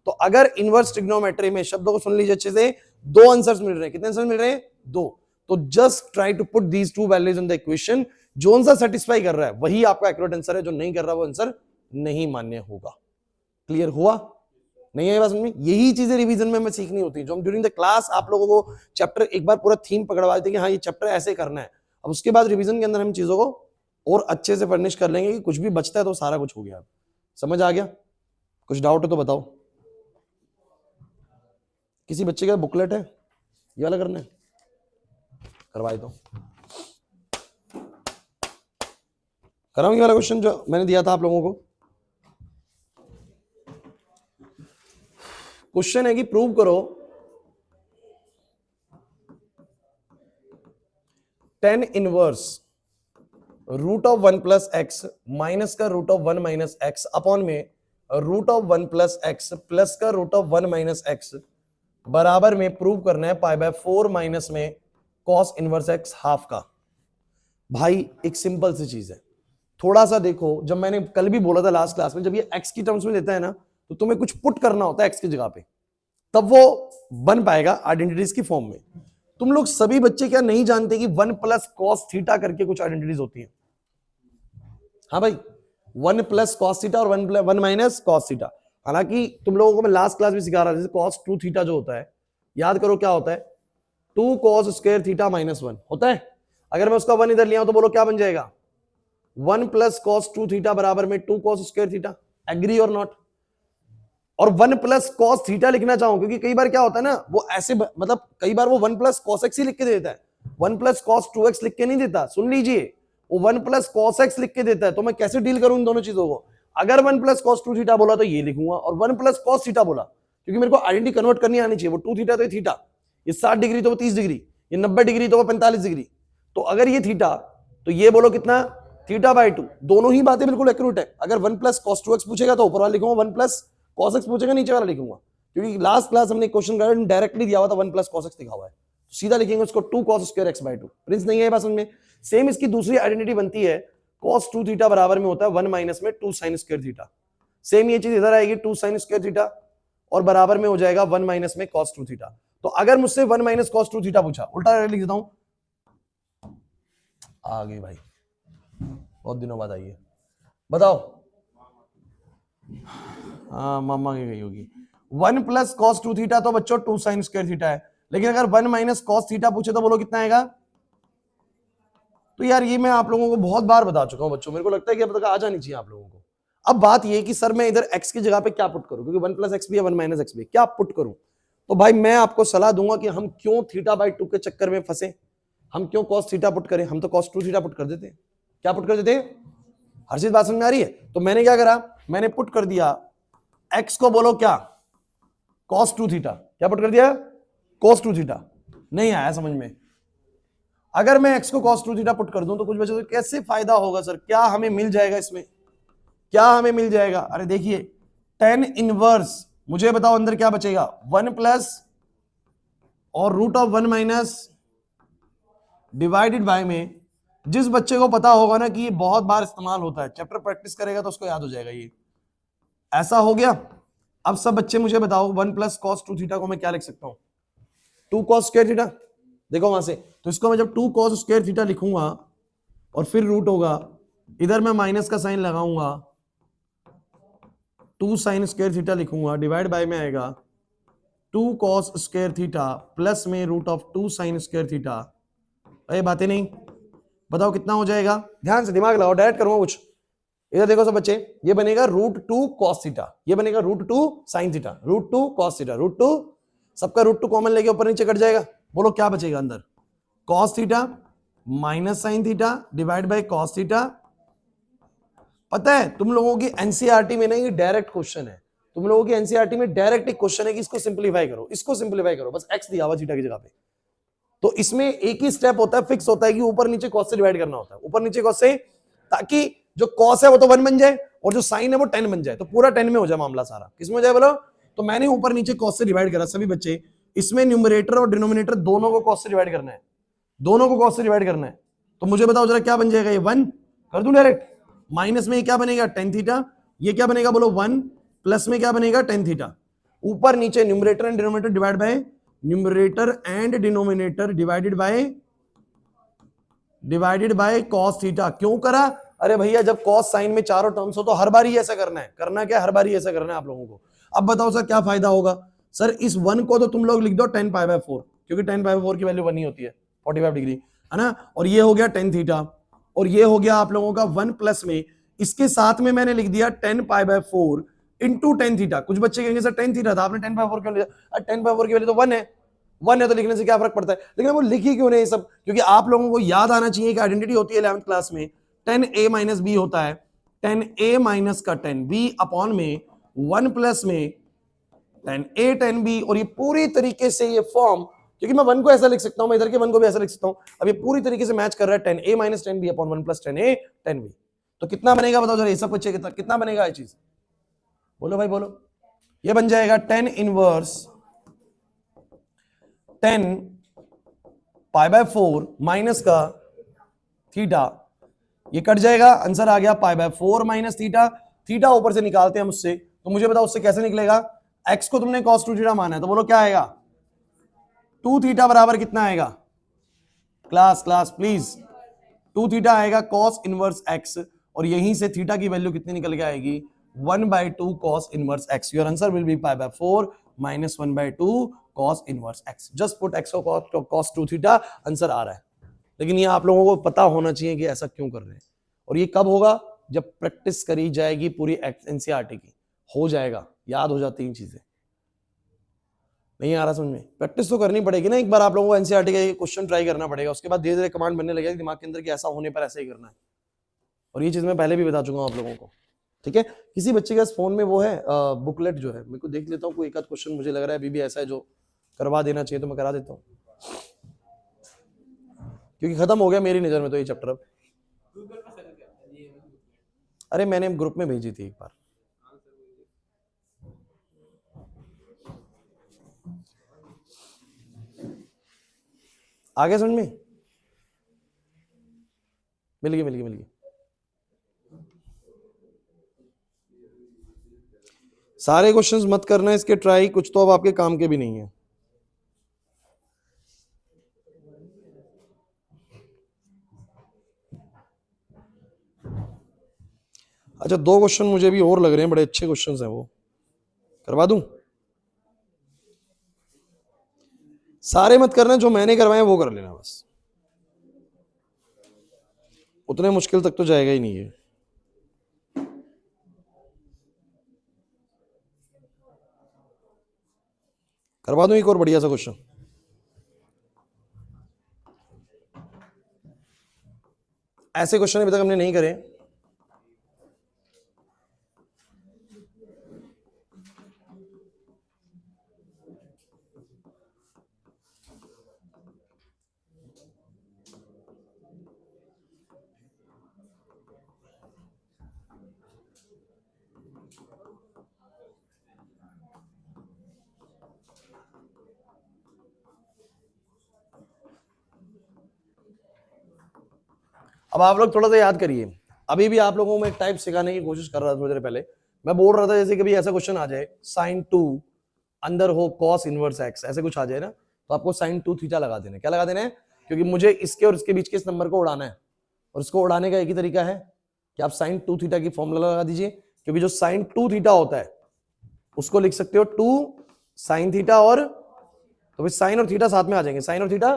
तो अगर इनवर्स ट्रिग्नोमेट्री में, शब्दों को सुन लीजिए अच्छे से, 2 आंसर्स मिल रहे हैं। कितने आंसर मिल रहे हैं? 2। तो just try to put these 2 values in the equation. जो सा सेटिस्फाई कर रहा है वही आपका एक्यूरेट आंसर है, जो नहीं कर रहा वो आंसर नहीं मान्य होगा। क्लियर हुआ? नहीं है बात समझ में? यही चीजें रिवीजन में हमें सीखनी होती है, जो हम ड्यूरिंग द क्लास आप लोगों को चैप्टर एक बार पूरा थीम पकड़वा देते हैं कि हाँ ये चैप्टर ऐसे करना है। अब उसके बाद रिवीजन के अंदर हम चीजों को और अच्छे से फर्निश कर लेंगे कि कुछ भी बचता है तो सारा कुछ हो गया। समझ आ गया? कुछ डाउट है तो बताओ। किसी बच्चे का बुकलेट है ये वाला करना है? करवाए तो कराऊं ये वाला क्वेश्चन जो मैंने दिया था आप लोगों को। क्वेश्चन है कि प्रूव करो 10 inverse root of 1 plus x minus का root of 1 minus x upon में root of 1 plus x plus का रूट ऑफ 1 माइनस एक्स बराबर में प्रूव करना है π/4 माइनस में कॉस इनवर्स एक्स हाफ का। भाई एक सिंपल सी चीज है, थोड़ा सा देखो। जब मैंने कल भी बोला था लास्ट क्लास में, जब ये एक्स की टर्म्स में देता है ना, तो तुम्हें कुछ पुट करना होता है एक्स की जगह पे, तब वो बन पाएगा आइडेंटिटीज की फॉर्म में। तुम लोग सभी बच्चे क्या नहीं जानते कि 1 प्लस कॉस थीटा करके कुछ आइडेंटिटीज होती है? हाँ भाई, 1 प्लस कॉस थीटा और 1 माइनस कॉस थीटा। हालांकि तुम लोगों को मैं लास्ट क्लास में सिखा रहा था, जैसे कॉस 2 थीटा जो होता है, याद करो क्या होता है, 2 कॉस स्क्वायर थीटा माइनस 1 होता है। अगर मैं उसका 1 इधर लिया हूं तो बोलो क्या बन जाएगा? 1 प्लस कॉस 2 थीटा बराबर में 2 कॉस स्क्वायर थीटा। एग्री और नॉट? और 1 प्लस कॉस थीटा लिखना चाहूं, क्योंकि कई बार क्या होता है ना, वो ऐसे मतलब कई बार वो 1 प्लस कॉस एक्स ही लिख के देता है, 1 प्लस कॉस 2x लिख के नहीं देता। सुन लीजिए, वो 1 प्लस कॉस एक्स लिख के देता है। तो मैं कैसे डील करूं इन दोनों चीजों को? अगर 1 प्लस कॉस 2 थीटा बोला तो ये लिखूंगा, और 1 प्लस कॉस थीटा बोला, क्योंकि मेरे को आइडेंटिटी कन्वर्ट करनी आनी चाहिए। वो 2 थीटा तो ये थीटा, ये 60 डिग्री तो वो 30 डिग्री, ये 90 डिग्री तो वो 45 डिग्री। तो अगर ये थीटा, तो ये बोलो कितना? θ/2। दोनों ही बातें बिल्कुल एक्यूरेट है। अगर 1 प्लस कॉस 2x पूछेगा तो ऊपर वाला लिखूंगा, 1 प्लस कॉस एक्स पूछेगा नीचे वाला लिखूंगा, क्योंकि लास्ट क्लास हमने क्वेश्चन डायरेक्टली दिया हुआ था 1 प्लस कॉस एक्स लिखा हुआ है, तो सीधा लिखेंगे उसको 2 कॉस स्क्वायर x/2। प्रिंस नहीं है बात समझ में? सेम इसकी दूसरी आइडेंटिटी बनती है, cos 2 थीटा बराबर में होता है 1 माइनस में 2 sin स्क्वायर थीटा। सेम ये चीज इधर आएगी 2 sin स्क्वायर थीटा, और बराबर में हो जाएगा 1 माइनस में cos 2 थीटा। तो अगर मुझसे 1 माइनस cos 2 थीटा पूछा, उल्टा लिख देता हूं। आ गई भाई, बहुत दिनों बाद आई है, बताओ। हाँ मामा की गई होगी। 1 प्लस कॉस 2 थीटा तो बच्चों 2 sin स्क्वायर थीटा है, लेकिन अगर 1 माइनस कॉस थीटा पूछे तो बोलो कितना आएगा? तो यार ये मैं आप लोगों को बहुत बार बता चुका हूं बच्चों, मेरे को लगता है कि अब तक आ जानी चाहिए आप लोगों को। अब बात ये कि सर मैं इधर x की जगह पे क्या पुट करूं, क्योंकि 1 प्लस एक्स भी है 1 माइनस एक्स भी, क्या पुट करूं? तो भाई मैं आपको सलाह दूंगा कि हम क्यों θ/2 के चक्कर में फंसे, हम क्यों cos थीटा पुट करें, हम तो cos 2 थीटा पुट कर देते हैं। क्या पुट कर देते हैं? हर चीज बात समझ में आ रही है? तो मैंने क्या करा, मैंने पुट कर दिया x को, बोलो क्या? cos 2 theta. क्या पुट कर दिया? cos 2 theta. नहीं आया समझ में? अगर मैं x को cos 2 थीटा पुट कर दूं तो कुछ बच्चों को कैसे फायदा होगा सर, क्या हमें मिल जाएगा इसमें, क्या हमें मिल जाएगा? अरे देखिए 10 इनवर्स, मुझे बताओ अंदर क्या बचेगा? 1 प्लस और root of 1 minus divided by में, जिस बच्चे को पता होगा ना कि ये बहुत बार इस्तेमाल होता है, चैप्टर प्रैक्टिस करेगा तो उसको याद हो जाएगा। ये ऐसा हो गया। अब सब बच्चे मुझे बताओ 1 प्लस कॉस 2 थीटा को मैं क्या लिख सकता हूं? 2 कॉस स्क्वायर थीटा। देखो वहां से, तो इसको मैं जब 2 कॉस स्क्वायर थीटा लिखूंगा और फिर रूट होगा, इधर मैं माइनस का साइन लगाऊंगा, 2 साइन स्क्वायर थीटा लिखूंगा, डिवाइड बाय में आएगा 2 कॉस स्क्वायर थीटा प्लस में root of 2 sine square theta. अरे बातें नहीं, बताओ कितना हो जाएगा? ध्यान से दिमाग लगाओ, डायरेक्ट करूंगा कुछ। इधर देखो सब बच्चे, ये बनेगा √2 cos थीटा, ये बनेगा √2 sin थीटा, √2 cos थीटा, √2, सबका √2 कॉमन लेके ऊपर नीचे कट जाएगा। बोलो क्या बचेगा अंदर? cos theta minus sin theta divide by cos theta. पता है तुम लोगों की एनसीईआरटी में नहीं, डायरेक्ट क्वेश्चन है, तुम लोगों की एनसीईआरटी में डायरेक्ट एक क्वेश्चन है कि इसको सिंपलीफाई करो, इसको सिंपलीफाई करो, बस x दिया हुआ थीटा की जगह पे। तो इसमें एक ही स्टेप होता है, फिक्स होता है कि ऊपर नीचे cos से डिवाइड करना होता है, ऊपर नीचे cos से, ताकि जो cos है वो तो 1 बन जाए और जो sin है वो 10 बन जाए, तो पूरा 10 में हो जाए मामला सारा। किसमें हो जाए बोलो? तो मैंने ऊपर नीचे cos से डिवाइड करा सभी बच्चे, इसमें न्यूमरेटर और डिनोमिनेटर दोनों को cos से डिवाइड करना है, दोनों को cos से डिवाइड करना है। तो मुझे बताओ जरा क्या बन जाएगा? ये 1 कर दूं डायरेक्ट। माइनस में क्या बनेगा? tan theta. ये क्या बनेगा बोलो? 1। प्लस में क्या बनेगा? tan theta. ऊपर नीचे numerator and denominator divide by numerator and denominator divided by cos theta. क्यों करा? अरे भैया जब cos sin में चारों टर्म्स हो तो हर बार ही ऐसा करना है। करना क्या? हर बार ही ऐसा करना है आप लोगों को। अब बताओ सर क्या फायदा होगा? सर इस 1 को तो तुम लोग लिख दो tan π/4, क्योंकि tan π/4 की वैल्यू 1 ही होती है, 45 डिग्री, है ना। और ये हो गया tan थीटा, और ये हो गया आप लोगों का 1 प्लस में, इसके साथ में मैंने लिख दिया tan π/4 इंटू tan थीटा। कुछ बच्चे कहेंगे सर tan थीटा था, आपने tan π/4 क्यों लिया? tan π/4 की वैल्यू तो 1 है, 1 है तो लिखने से क्या फर्क पड़ता है? लेकिन वो लिखी क्यों नहीं सब? क्योंकि आप लोगों को याद आना चाहिए कि आइडेंटिटी होती है 11th क्लास में, tan a माइनस बी होता है, tan a माइनस का tan b अपॉन में 1 प्लस में tan a tan b। और ये पूरी तरीके से ये फॉर्म, क्योंकि मैं 1 को ऐसा लिख सकता हूं, मैं इधर के 1 को भी ऐसा लिख सकता हूं, अब ये पूरी तरीके से मैच कर रहा है tan a minus tan b upon 1 plus tan a tan b। तो कितना बनेगा बताओ जरा, ये सब बच्चे कितना बनेगा ये चीज? बोलो भाई बोलो। ये बन जाएगा tan इनवर्स tan π/4 माइनस का थीटा, ये कट जाएगा, आंसर आ गया π/4 माइनस थीटा। थीटा ऊपर से निकालते हैं हम उससे, तो मुझे बताओ उससे कैसे निकलेगा? x को तुमने cos 2 थीटा माना है, तो बोलो क्या आएगा? 2 थीटा बराबर कितना आएगा? क्लास प्लीज, 2 थीटा आएगा cos इनवर्स x, और यहीं से थीटा की वैल्यू कितनी निकल के आएगी? 1/2 cos inverse x। Your answer will be π/4 minus 1/2 cos inverse x। Just put x को cos 2 थीटा, आंसर आ रहा है। लेकिन ये आप लोगों को पता होना चाहिए कि ऐसा क्यों कर रहे हैं, और ये कब होगा? जब प्रैक्टिस करी जाएगी पूरी एनसीईआरटी की, हो जाएगा, याद हो जाती हैं चीजें। नहीं आ रहा समझ में? प्रैक्टिस तो करनी पड़ेगी ना, एक बार आप लोगों को एनसीईआरटी का क्वेश्चन ट्राई करना पड़ेगा, उसके बाद धीरे धीरे कमांड बनने लगेगा दिमाग के अंदर कि ऐसा होने पर ऐसा ही करना है। और ये चीज मैं पहले भी बता चुका हूं आप लोगों को, ठीक है। किसी बच्चे के फोन में वो है बुकलेट जो है, मेरे को देख लेता हूँ, कोई एक आध क्वेश्चन मुझे लग रहा है अभी भी ऐसा है जो करवा देना चाहिए, तो मैं करा देता हूँ, क्योंकि खत्म हो गया मेरी नजर में तो ये चैप्टर अब। अरे मैंने ग्रुप में भेजी थी एक बार। आगे समझ में? मिल गई। सारे क्वेश्चंस मत करना इसके ट्राई, कुछ तो अब आपके काम के भी नहीं है। अच्छा 2 क्वेश्चन मुझे भी और लग रहे हैं, बड़े अच्छे क्वेश्चंस हैं, वो करवा दूं? सारे मत करना, जो मैंने करवाए वो कर लेना बस, उतने मुश्किल तक तो जाएगा ही नहीं है। करवा दूं एक और बढ़िया सा क्वेश्चन? ऐसे क्वेश्चन अभी तक हमने नहीं करे। अब आप लोग थोड़ा सा याद करिए, अभी भी आप लोगों में एक टाइप सिखाने की कोशिश कर रहा था थोड़ी देर पहले। मैं बोल रहा था जैसे कभी ऐसा क्वेश्चन आ जाए sin 2 अंदर हो cos इनवर्स x, ऐसे कुछ आ जाए ना, तो आपको sin 2 थीटा लगा देना है। क्या लगा देना है? क्योंकि मुझे इसके और इसके बीच के इस नंबर को उड़ाना है, और इसको उड़ाने का एक ही तरीका है कि आप sin 2 थीटा की फॉर्मूला लगा दीजिए, क्योंकि जो sin 2 थीटा होता है उसको लिख सकते हो 2 sin थीटा, और तो फिर sin और थीटा साथ में आ जाएंगे, sin और थीटा,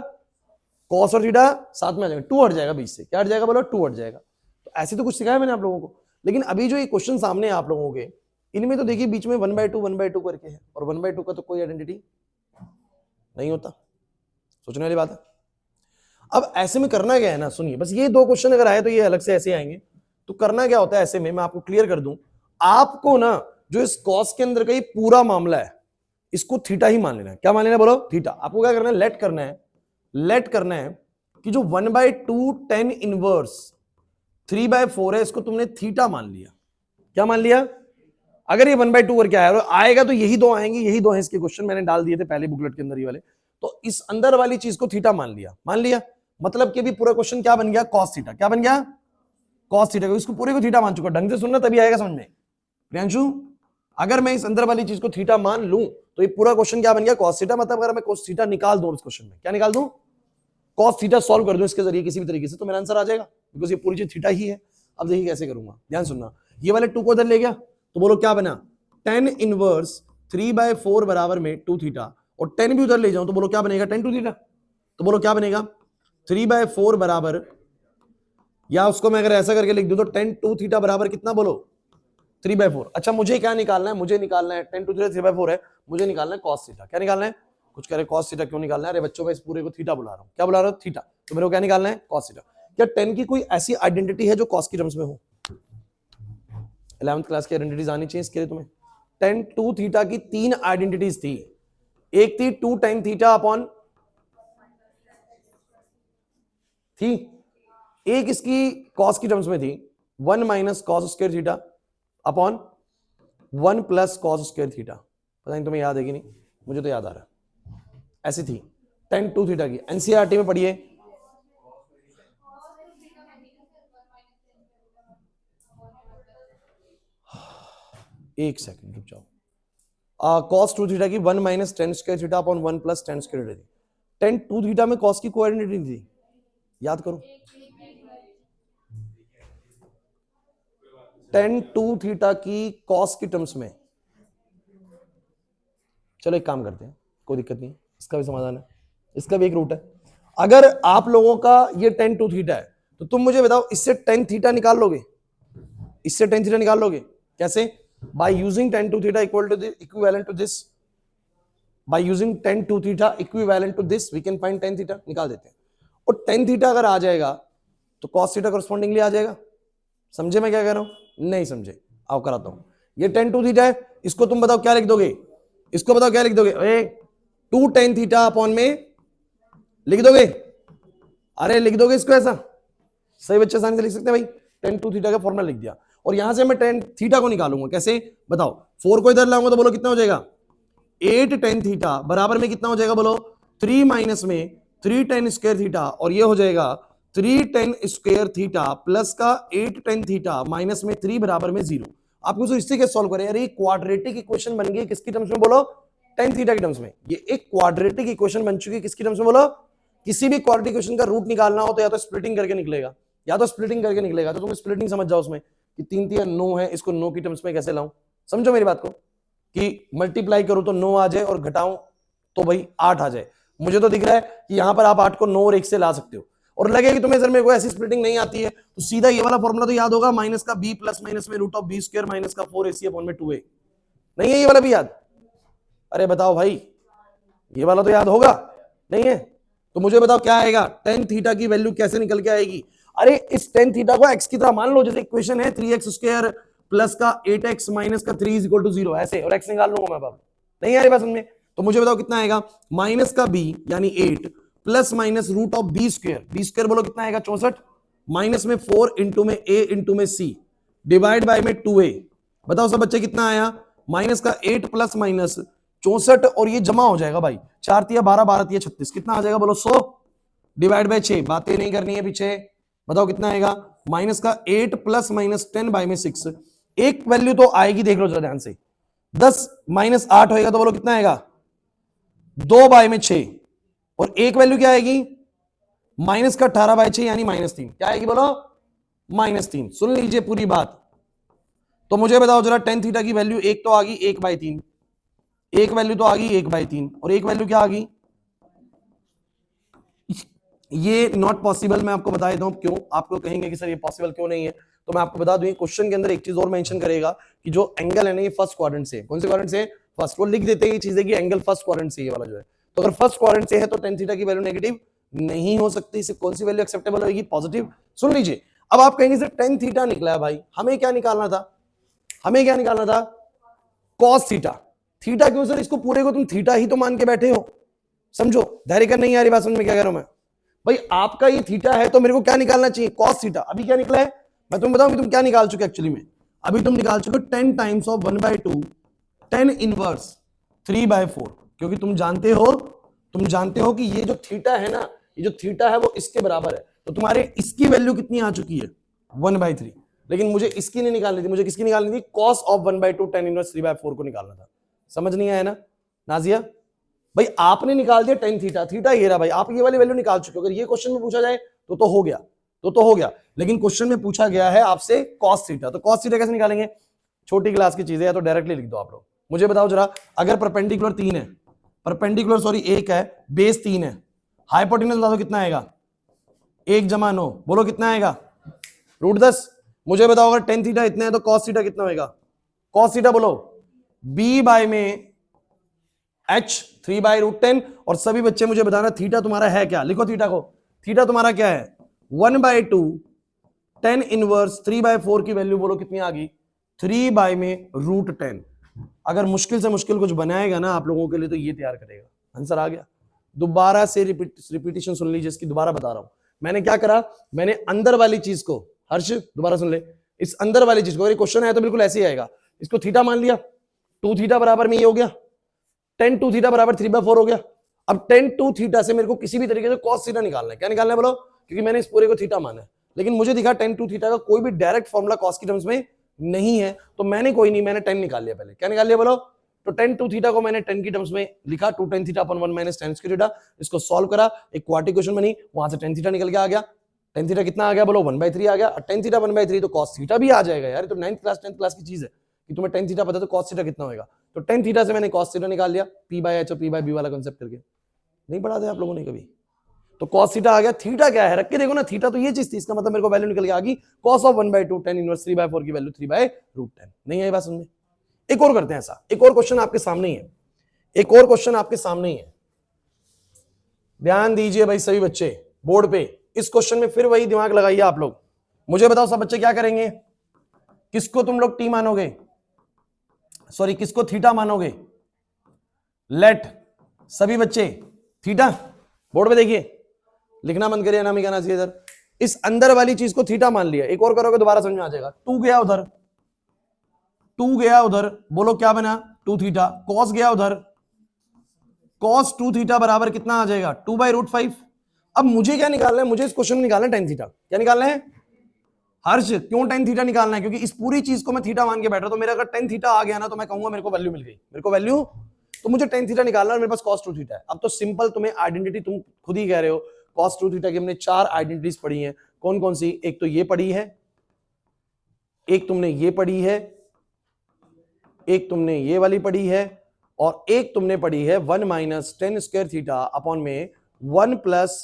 cos और थीटा साथ में आ जाएंगे, 2 हट जाएगा बीच से। क्या हट जाएगा बोलो? 2 हट जाएगा। तो ऐसे तो कुछ सिखाया मैंने आप लोगों को। लेकिन अभी जो ये क्वेश्चन सामने है आप लोगों के, इनमें तो देखिए बीच में 1/2 करके है, और 1/2 का तो कोई आइडेंटिटी नहीं होता। सोचने वाली बात है। अब ऐसे में करना क्या है ना, सुनिए, बस ये 2 क्वेश्चन अगर आए तो ये अलग से ऐसे आएंगे। तो करना क्या होता है ऐसे में, मैं आपको क्लियर कर दूं, आपको ना जो इस कॉस के अंदर का ये पूरा मामला है, इसको थीटा ही मान लेना है। क्या मान लेना है बोलो? थीटा। आपको क्या करना है? लेट करना है, लेट करना है कि जो 1/2 tan इनवर्स 3/4 है, इसको तुमने थीटा मान लिया। क्या मान लिया? अगर ये 1/2 करके आएगा तो यही 2 आएंगे, यही 2 हैं इसके क्वेश्चन, मैंने डाल दिए थे पहले बुकलेट के अंदर ये वाले। तो इस अंदर वाली चीज को थीटा मान लिया, मान लिया, मतलब कि भी पूरा क्वेश्चन क्या बन गया? Cos theta. क्या बन गया? Cos theta. इसको पूरे को थीटा मान चुका। ढंग से सुनना तभी आएगा समझ में प्रियांशु। अगर मैं इस अंदर वाली चीज को थीटा मान लूं तो ये पूरा क्वेश्चन क्या बन गया? Cos theta. मतलब अगर मैं कॉस थीटा निकाल दूं इस क्वेश्चन में, क्या निकाल दूं? कॉस थीटा सॉल्व कर दूं इसके जरिए किसी भी तरीके से, तो मेरा आंसर आ जाएगा, बिकॉज ये पूरी चीज थीटा ही है। अब देखिए कैसे करूंगा, ध्यान सुनना। ये वाले 2 को इधर ले गया तो बोलो क्या बना? tan इनवर्स 3/4 बराबर में 2 थीटा, और 10 भी उधर ले जाऊं तो बोलो क्या बनेगा? tan 2 theta. तो बोलो क्या बनेगा? 3/4 बराबर, या उसको मैं अगर ऐसा करके लिख दूं तो tan 2 थीटा बराबर कितना बोलो? 3/4। अच्छा मुझे क्या निकालना है? मुझे निकालना है tan 2 थीटा 3/4 है, मुझे निकालना है cos थीटा। क्या निकालना है? कुछ कह रहे cos थीटा क्यों निकालना है? अरे बच्चों मैं इस पूरे को थीटा बुला रहा हूं। क्या बुला रहा हूं? थीटा। तो मेरे को क्या निकालना है? cos theta. क्या tan की कोई ऐसी आइडेंटिटी है जो cos की टर्म्स में हो? 11th क्लास की आइडेंटिटीज आनी चाहिए इसके लिए तुम्हें। tan 2 थीटा की 3 आइडेंटिटीज थी। एक थी 2 tan थीटा अपॉन, थी एक इसकी cos की टर्म्स में थी 1 minus cos square theta upon 1 plus cos square theta. पता नहीं तुम्हें याद है कि नहीं, मुझे तो याद आ रहा है। ऐसी थी tan 2 थीटा की, एनसीईआरटी में पढ़िए। एक सेकंड रुक जाओ। cos 2 थीटा की 1 minus tan square theta upon 1 plus tan square theta थी। tan 2 थीटा में cos की कोई आइडेंटिटी नहीं थी, याद करो। tan 2 थीटा की cos की टर्म्स में, चलो एक काम करते हैं, कोई दिक्कत नहीं, इसका भी समाधान है, इसका भी एक रूट है। अगर आप लोगों का ये tan 2 थीटा है तो तुम मुझे बताओ इससे tan थीटा निकाल लोगे? इससे tan थीटा निकाल लोगे कैसे? By using tan 2 theta equal to equivalent to this, by using tan 2 theta equivalent to this we can find tan theta. निकाल देते हैं, और tan थीटा अगर आ जाएगा तो cos थीटा कॉरस्पॉन्डिंगली आ जाएगा। समझे मैं क्या कह रहा हूं? नहीं समझे? आओ कराता हूं। ये tan 2 थीटा है, इसको तुम बताओ क्या लिख दोगे? इसको बताओ क्या लिख दोगे? 2 tan थीटा अपॉन में लिख दोगे? अरे लिख दोगे इसको ऐसा? सही बच्चे आसानी से लिख सकते हैं भाई। tan 2 थीटा का फॉर्मूला लिख दिया, और यहां से मैं tan थीटा को निकालूंगा कैसे बताओ? 4 को इधर लाऊंगा तो बोलो कितना हो जाएगा? 8 tan थीटा बराबर में कितना हो जाएगा बोलो? 3 माइनस में 3 tan स्क्वायर थीटा, और ये हो जाएगा 3 tan स्क्वायर थीटा प्लस का 8 tan थीटा माइनस में 3 बराबर में 0। आपको इससे क्या सॉल्व करें? अरे क्वाड्रेटिक इक्वेशन बन गई किसकी टर्म्स में बोलो? tan थीटा की टर्म्स में। ये एक क्वाड्रेटिक इक्वेशन बन चुकी है किसकी टर्म्स में बोलो? किसी भी क्वाड्रेटिक इक्वेशन का रूट निकालना हो तो या तो स्प्लिटिंग करके निकलेगा, या तो स्प्लिटिंग करके निकलेगा। तो तुम स्प्लिटिंग समझ जाओ उसमें कि 3 3 9 है, इसको 9 की टर्म्स में कैसे लाऊं? समझो मेरी बात को, कि मल्टीप्लाई करूं तो 9 आ जाए और घटाऊं तो भाई 8 आ जाए। मुझे तो दिख रहा है कि यहां पर आप 8 को 9 और 1 से ला सकते हो, और लगे कि तुम्हें सर मेरे को ऐसी स्प्लिटिंग नहीं आती है तो सीधा ये वाला फॉर्मूला तो याद होगा, माइनस का b प्लस माइनस में root of b square minus का 4ac अपॉन में 2a। नहीं है ये वाला भी याद? अरे बताओ भाई, ये वाला तो याद होगा? नहीं है तो मुझे बताओ क्या आएगा? tan थीटा की वैल्यू कैसे निकल के आएगी? अरे इस tan थीटा को x की तरह मान लो, जैसे इक्वेशन है 3x स्क्वायर प्लस का 8x माइनस का 3 इज इक्वल टू 0 ऐसे, और x निकाल लूंगा मैं बाबू। नहीं आ रही बात समझ में? तो मुझे बताओ कितना आएगा? माइनस का b यानी 8 plus minus root of b square बोलो कितना आएगा? 64 माइनस में 4 इंटू में a इंटू में c डिवाइड बाय में 2a। बताओ सब बच्चे कितना आया? माइनस का 8 प्लस माइनस 64, और ये जमा हो जाएगा भाई, 4 तिया 12 12 तिया 36, कितना आ जाएगा बोलो? 100 डिवाइड बाय 6, बातें नहीं करनी है पीछे। बताओ कितना आएगा? माइनस का 8 प्लस माइनस 10 बाय में 6। एक वैल्यू तो आएगी, देख लो जरा ध्यान से, 10 माइनस 8 होएगा तो बोलो कितना आएगा? 2 बाय में 6, और एक वैल्यू क्या आएगी? माइनस का 18 बाय 6 यानी -3। क्या आएगी बोलो? -3। सुन लीजिए पूरी बात। तो मुझे बताओ जरा tan थीटा की वैल्यू एक तो आ गई 1/3, एक वैल्यू तो आ गई 1/3, और एक वैल्यू क्या आ गई? ये नॉट पॉसिबल। मैं आपको बता देता हूं क्यों। आपको कहेंगे कि सर ये पॉसिबल क्यों नहीं है, तो मैं आपको बता दूं क्वेश्चन के अंदर एक चीज और मेंशन करेगा कि जो एंगल है ना ये फर्स्ट क्वाड्रेंट से, कौन से क्वाड्रेंट से, फर्स्ट, वो लिख देते हैं ये चीजें कि एंगल फर्स्ट क्वाड्रेंट से ये वाला जो है, तो अगर फर्स्ट क्वाड्रेंट से है तो tan थीटा की वैल्यू नेगेटिव नहीं हो सकती, सिर्फ कौन सी वैल्यू एक्सेप्टेबल होगी, पॉजिटिव। सुन लीजिए, अब आप कहेंगे सर tan थीटा निकला है भाई, हमें क्या निकालना था, हमें क्या निकालना था, cos थीटा। थीटा क्यों सर, इसको पूरे को तुम थीटा ही तो मान के बैठे हो, समझो, धैर्य कर नहीं आ रही बात समझ में, क्या कह रहा हूं मैं भाई, आपका ये थीटा है तो मेरे को क्या निकालना चाहिए, cos थीटा। अभी क्या निकला है मैं तुम्हें बताऊं कि तुम क्या निकाल चुके एक्चुअली में, अभी तुम निकाल चुके 10 टाइम्स ऑफ 1/2 10 इनवर्स 3/4, क्योंकि तुम जानते हो कि ये जो थीटा है ना, ये जो थीटा है वो इसके बराबर है, तो तुम्हारे इसकी वैल्यू कितनी आ चुकी है 1/3, लेकिन मुझे इसकी नहीं निकालनी थी, मुझे किसकी निकालनी थी, cos ऑफ 1/2 10 इनवर्स 3/4 को निकालना था। समझ नहीं आया ना नाजिया भाई, आपने निकाल दिया tan थीटा, थीटा ये रहा भाई, आप ये वाली वैल्यू निकाल चुके हो, अगर ये क्वेश्चन में पूछा जाए तो हो गया, तो हो गया, लेकिन क्वेश्चन में पूछा गया है आपसे cos थीटा, तो cos थीटा कैसे निकालेंगे, छोटी क्लास की चीज है, या तो डायरेक्टली लिख दो आप लोग। मुझे बताओ जरा, अगर परपेंडिकुलर 3 है, परपेंडिकुलर सॉरी 1 है, बेस 3 है, हाइपोटेन्यूज बता दो कितना आएगा, 1 जमा 9, बोलो कितना आएगा, √10। मुझे बताओ अगर tan थीटा इतना है तो cos थीटा कितना होगा, cos थीटा बोलो b बाय में h 3/√10, और सभी बच्चे मुझे बताना थीटा तुम्हारा है क्या, लिखो थीटा को, थीटा तुम्हारा क्या है 1/2 10 इनवर्स 3/4 की वैल्यू बोलो कितनी आ गई, 3/√10। अगर मुश्किल से मुश्किल कुछ बनाएगा ना आप लोगों के लिए तो ये तैयार करेगा, आंसर आ गया। दोबारा से रिपीटिशन सुन लीजिए इसकी, दोबारा बता रहा हूं, मैंने क्या करा, मैंने अंदर वाली चीज को, हर्ष दोबारा सुन ले, इस अंदर वाली चीज को, अगर क्वेश्चन है तो बिल्कुल ऐसे ही आएगा, इसको थीटा मान लिया, 2 थीटा बराबर में ये हो गया, tan 2 थीटा बराबर 3/4 हो गया। अब tan 2 थीटा से मेरे को किसी भी तरीके से cos थीटा निकालना है, क्या निकालना है बोलो, क्योंकि मैंने इस पूरे को थीटा माना है, लेकिन मुझे दिखा tan 2 थीटा का कोई भी डायरेक्ट फॉर्मूला cos की टर्म्स में नहीं है, तो मैंने कोई नहीं, मैंने tan निकाल लिया पहले, क्या निकाल लिया बोलो, तो tan 2 थीटा को मैंने tan की टर्म्स में लिखा, 2 tan थीटा अपन 1 माइनस tan स्क्वायर थीटा, इसको सॉल्व करा, एक क्वाड्रेटिक इक्वेशन बनी, वहां से tan थीटा निकल के आ गया, tan थीटा कितना आ गया बोलो 1/3 आ गया, और tan थीटा 1/3 तो cos थीटा भी आ जाएगा यार, तो 9th क्लास 10th क्लास की चीज है कि तुम्हें tan थीटा पता है तो cos थीटा कितना होगा, तो tan थीटा से मैंने cos थीटा निकाल लिया, p/h और p/b वाला कांसेप्ट करके, नहीं पढ़ा था आप लोगों ने कभी, तो cos थीटा आ गया। थीटा क्या है, रख के देखो ना, थीटा तो ये चीज थी, इसका मतलब मेरे को वैल्यू निकल के आ गई cos ऑफ 1/2 10 इनवर्स 3/4 की वैल्यू 3/√10। नहीं आई बात समझ में, एक और करते हैं ऐसा, एक और क्वेश्चन आपके सामने ही है, एक और क्वेश्चन आपके सामने ही है, ध्यान दीजिए भाई सभी बच्चे बोर्ड पे, इस क्वेश्चन में फिर वही दिमाग लगाइए आप लोग। मुझे बताओ सब बच्चे क्या करेंगे, किसको तुम लोग टी मानोगे, सॉरी किसको थीटा मानोगे, लेट सभी बच्चे थीटा, बोर्ड पे देखिए, लिखना बंद करिए, नाम ही कहना चाहिए इधर, इस अंदर वाली चीज को थीटा मान लिया, एक और करोगे दोबारा समझ में आ जाएगा, 2 गया उधर, 2 गया उधर, बोलो क्या बना 2 थीटा, cos गया उधर, cos 2 थीटा बराबर कितना आ जाएगा 2/√5। अब मुझे क्या निकालना है, मुझे इस क्वेश्चन में निकालना है tan थीटा, क्या निकालना है हर्ष, क्यों tan थीटा निकालना है, क्योंकि इस पूरी चीज को मैं थीटा मान के बैठ रहा हूं, तो मेरा अगर tan थीटा आ गया ना तो मैं कहूंगा मेरे को वैल्यू मिल गई, मेरे को वैल्यू, तो मुझे tan थीटा निकालना है, मेरे पास cos 2 थीटा है। अब तो सिंपल, तुम्हें आइडेंटिटी तुम खुद ही कह रहे हो, cos 2 थीटा की हमने 4 आइडेंटिटीज पढ़ी हैं, कौन कौन सी, एक तो ये पढ़ी है, एक तुमने ये पढ़ी है, एक तुमने ये वाली पढ़ी है, और एक तुमने पढ़ी है 1 minus tan square theta upon में 1 प्लस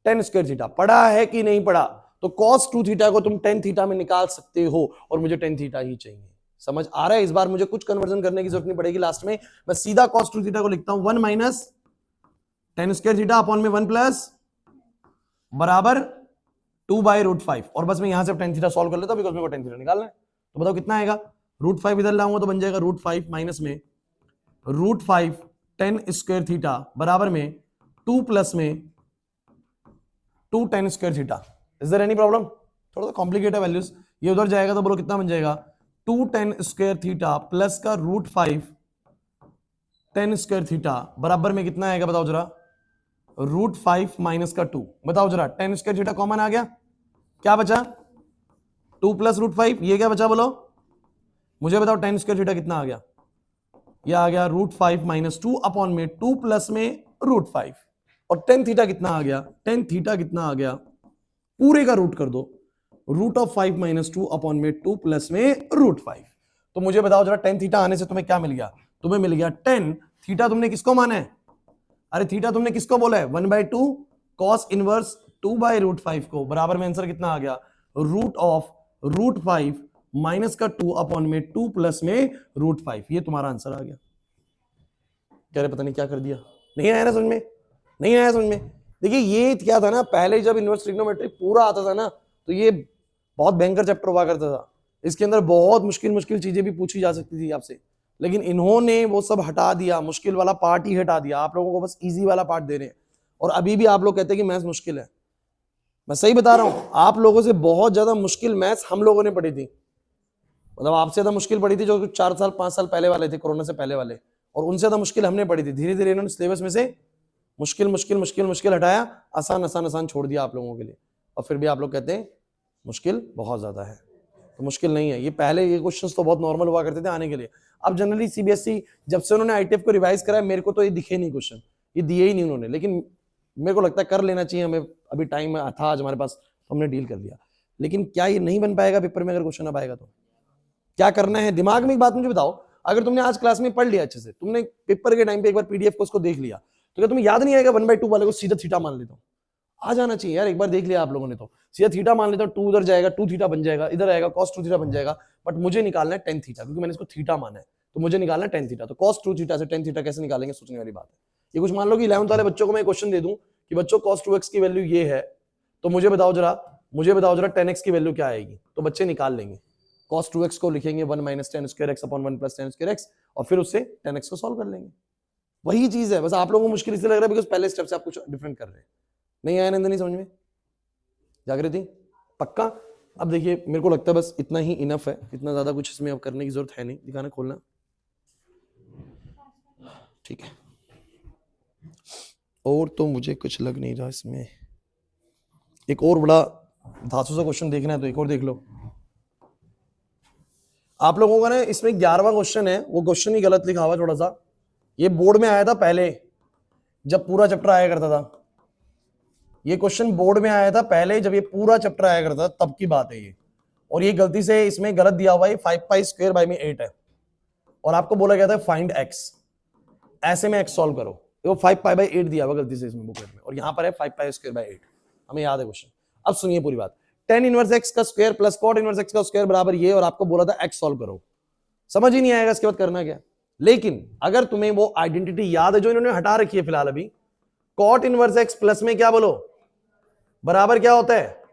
tan स्क्वायर थीटा। पढ़ा है कि नहीं पढ़ा, तो cos 2 थीटा को तुम tan थीटा में निकाल सकते हो, और मुझे tan थीटा ही चाहिए। समझ आ रहा है, इस बार मुझे कुछ कन्वर्जन करने की जरूरत नहीं पड़ेगी, लास्ट में मैं सीधा cos 2 थीटा को लिखता हूं 1 minus tan square theta upon में 1 प्लस बराबर 2/√5, और बस मैं यहां से tan थीटा सॉल्व कर लेता हूं, बिकॉज़ मेरे को tan थीटा निकालना है। तो बताओ कितना आएगा, √5 इधर लाऊंगा तो बन जाएगा √5 माइनस में √5 tan स्क्वायर थीटा बराबर में 2 प्लस में 2 tan square theta. Is there any problem, थोड़ा सा कॉम्प्लिकेटेड है वैल्यूज, ये उधर जाएगा तो बोलो कितना बन जाएगा 2 tan स्क्वायर थीटा प्लस का √5 tan स्क्वायर थीटा बराबर में कितना आएगा बताओ जरा, √5 माइनस का 2, बताओ जरा, tan स्क्वायर थीटा कॉमन आ गया, क्या बचा 2 प्लस √5, ये क्या बचा बोलो, मुझे बताओ tan स्क्वायर थीटा कितना आ गया, ये आ गया √5 माइनस 2 अपॉन में 2 प्लस में √5, और tan थीटा कितना आ गया, tan थीटा कितना आ गया, पूरे का रूट कर दो, √5 माइनस 2 अपॉन में 2 प्लस में √5। तो मुझे बताओ जरा tan थीटा आने से तुम्हें क्या मिल गया, तुम्हें मिल गया tan थीटा, तुमने किसको माना है, अरे थीटा तुमने किसको बोला है 1/2 cos इनवर्स 2/√5 को, बराबर में आंसर कितना आ गया, √5 √5 माइनस का 2 अपॉन में 2 प्लस में √5। ये तुम्हारा आंसर आ गया। कह रहे पता नहीं क्या कर दिया, नहीं आया ना समझ में, नहीं आया समझ में। देखिए ये क्या था ना, पहले जब इनवर्स ट्रिग्नोमेट्री पूरा आता था ना तो ये बहुत भयंकर चैप्टर हुआ करता था, इसके अंदर बहुत मुश्किल मुश्किल चीजें भी पूछी जा सकती थी आपसे, लेकिन इन्होंने वो सब हटा दिया, मुश्किल वाला पार्ट ही हटा दिया, आप लोगों को बस इजी वाला पार्ट दे रहे हैं। और अभी भी आप लोग कहते हैं कि मैथ्स मुश्किल है, मैं सही बता रहा हूं, आप लोगों से बहुत ज्यादा मुश्किल मैथ्स हम लोगों ने पढ़ी थी, मतलब आपसे ज्यादा मुश्किल पढ़ी थी जो 4 साल 5 साल पहले वाले थे, कोरोना से पहले वाले, और उनसे ज्यादा मुश्किल हमने पढ़ी थी। धीरे धीरे इन्होंने सिलेबस में से मुश्किल मुश्किल मुश्किल मुश्किल हटाया, आसान आसान आसान छोड़ दिया आप लोगों के लिए, और फिर भी आप लोग कहते हैं मुश्किल बहुत ज्यादा है। तो मुश्किल नहीं है, ये पहले ये क्वेश्चंस तो बहुत नॉर्मल हुआ करते थे आने के लिए। अब जनरली सीबीएसई जब से उन्होंने आईटीएफ को रिवाइज कराया, मेरे को तो ये दिखे नहीं क्वेश्चन, ये दिए ही नहीं उन्होंने, लेकिन मेरे को लगता है कर लेना चाहिए हमें, अभी टाइम था आज हमारे पास, हमने डील कर लिया। लेकिन क्या ये नहीं बन पाएगा पेपर में अगर क्वेश्चन अब आएगा तो? क्या करना है दिमाग में, एक बात मुझे बताओ, अगर तुमने आज क्लास में पढ़ लिया अच्छे से, तुमने पेपर के टाइम पे एक बार पीडीएफ को उसको देख लिया, तो क्या तुम्हें याद नहीं आएगा 1/2 वाले को सीधा थीटा मान लेता हूँ? आ जाना चाहिए यार, एक बार देख लिया आप लोगों ने तो सीधा थीटा मान लेता हूँ, 2 उधर जाएगा 2 थीटा बन जाएगा, इधर आएगा cos 2 थीटा बन जाएगा, बट मुझे निकालना है tan थीटा, क्योंकि मैंने इसको थीटा माना है, तो मुझे निकालना है tan थीटा। तो cos 2 थीटा से tan थीटा कैसे निकालेंगे, सोचने वाली बात है। ये कुछ मान लो कि 11th वाले बच्चों को मैं क्वेश्चन दे दूं कि बच्चों cos 2x की वैल्यू ये है, तो मुझे बताओ जरा tan x की वैल्यू क्या आएगी, तो बच्चे निकाल लेंगे। cos 2x को लिखेंगे 1 - tan square x upon 1 + tan square x, और फिर उससे tan x को सॉल्व कर लेंगे। वही चीज है, बस आप लोगों को मुश्किल इसलिए लग रहा है बिकॉज पहले स्टेप से आप कुछ डिफरेंट कर रहे हैं। नहीं आया नंदनी समझ में, जागृति पक्का? अब देखिए मेरे को लगता है बस इतना ही इनफ है, इतना ज्यादा कुछ इसमें अब करने की जरूरत है नहीं। दिखाना खोलना, ठीक है। और तो मुझे कुछ लग नहीं रहा इसमें। एक और बड़ा धांसू सा क्वेश्चन देखना है तो एक और देख लो। आप लोगों का ना इसमें 11वां क्वेश्चन है, वो क्वेश्चन ही गलत लिखा हुआ थोड़ा सा, ये बोर्ड में आया था पहले जब पूरा चैप्टर आया करता था, ये क्वेश्चन बोर्ड में आया था पहले जब ये पूरा चैप्टर आया करता था, तब की बात है ये। और ये गलती से इसमें गलत दिया हुआ है, 5π² है, और आपको बोला गया था फाइंड x, ऐसे में x सॉल्व करो, देखो 5π/8 दिया हुआ गलती से इसमें बुकलेट में, और यहां पर है 5π²/8, हमें याद है क्वेश्चन। अब सुनिए पूरी बात, tan इनवर्स x का square plus cot inverse x का स्क्वायर बराबर ये, और आपको बोला था x सॉल्व करो। समझ ही नहीं आएगा इसके बाद करना क्या। लेकिन अगर तुम्हें वो आइडेंटिटी याद है जो इन्होंने हटा रखी है फिलहाल अभी, cot इनवर्स x प्लस में क्या बोलो बराबर क्या होता है,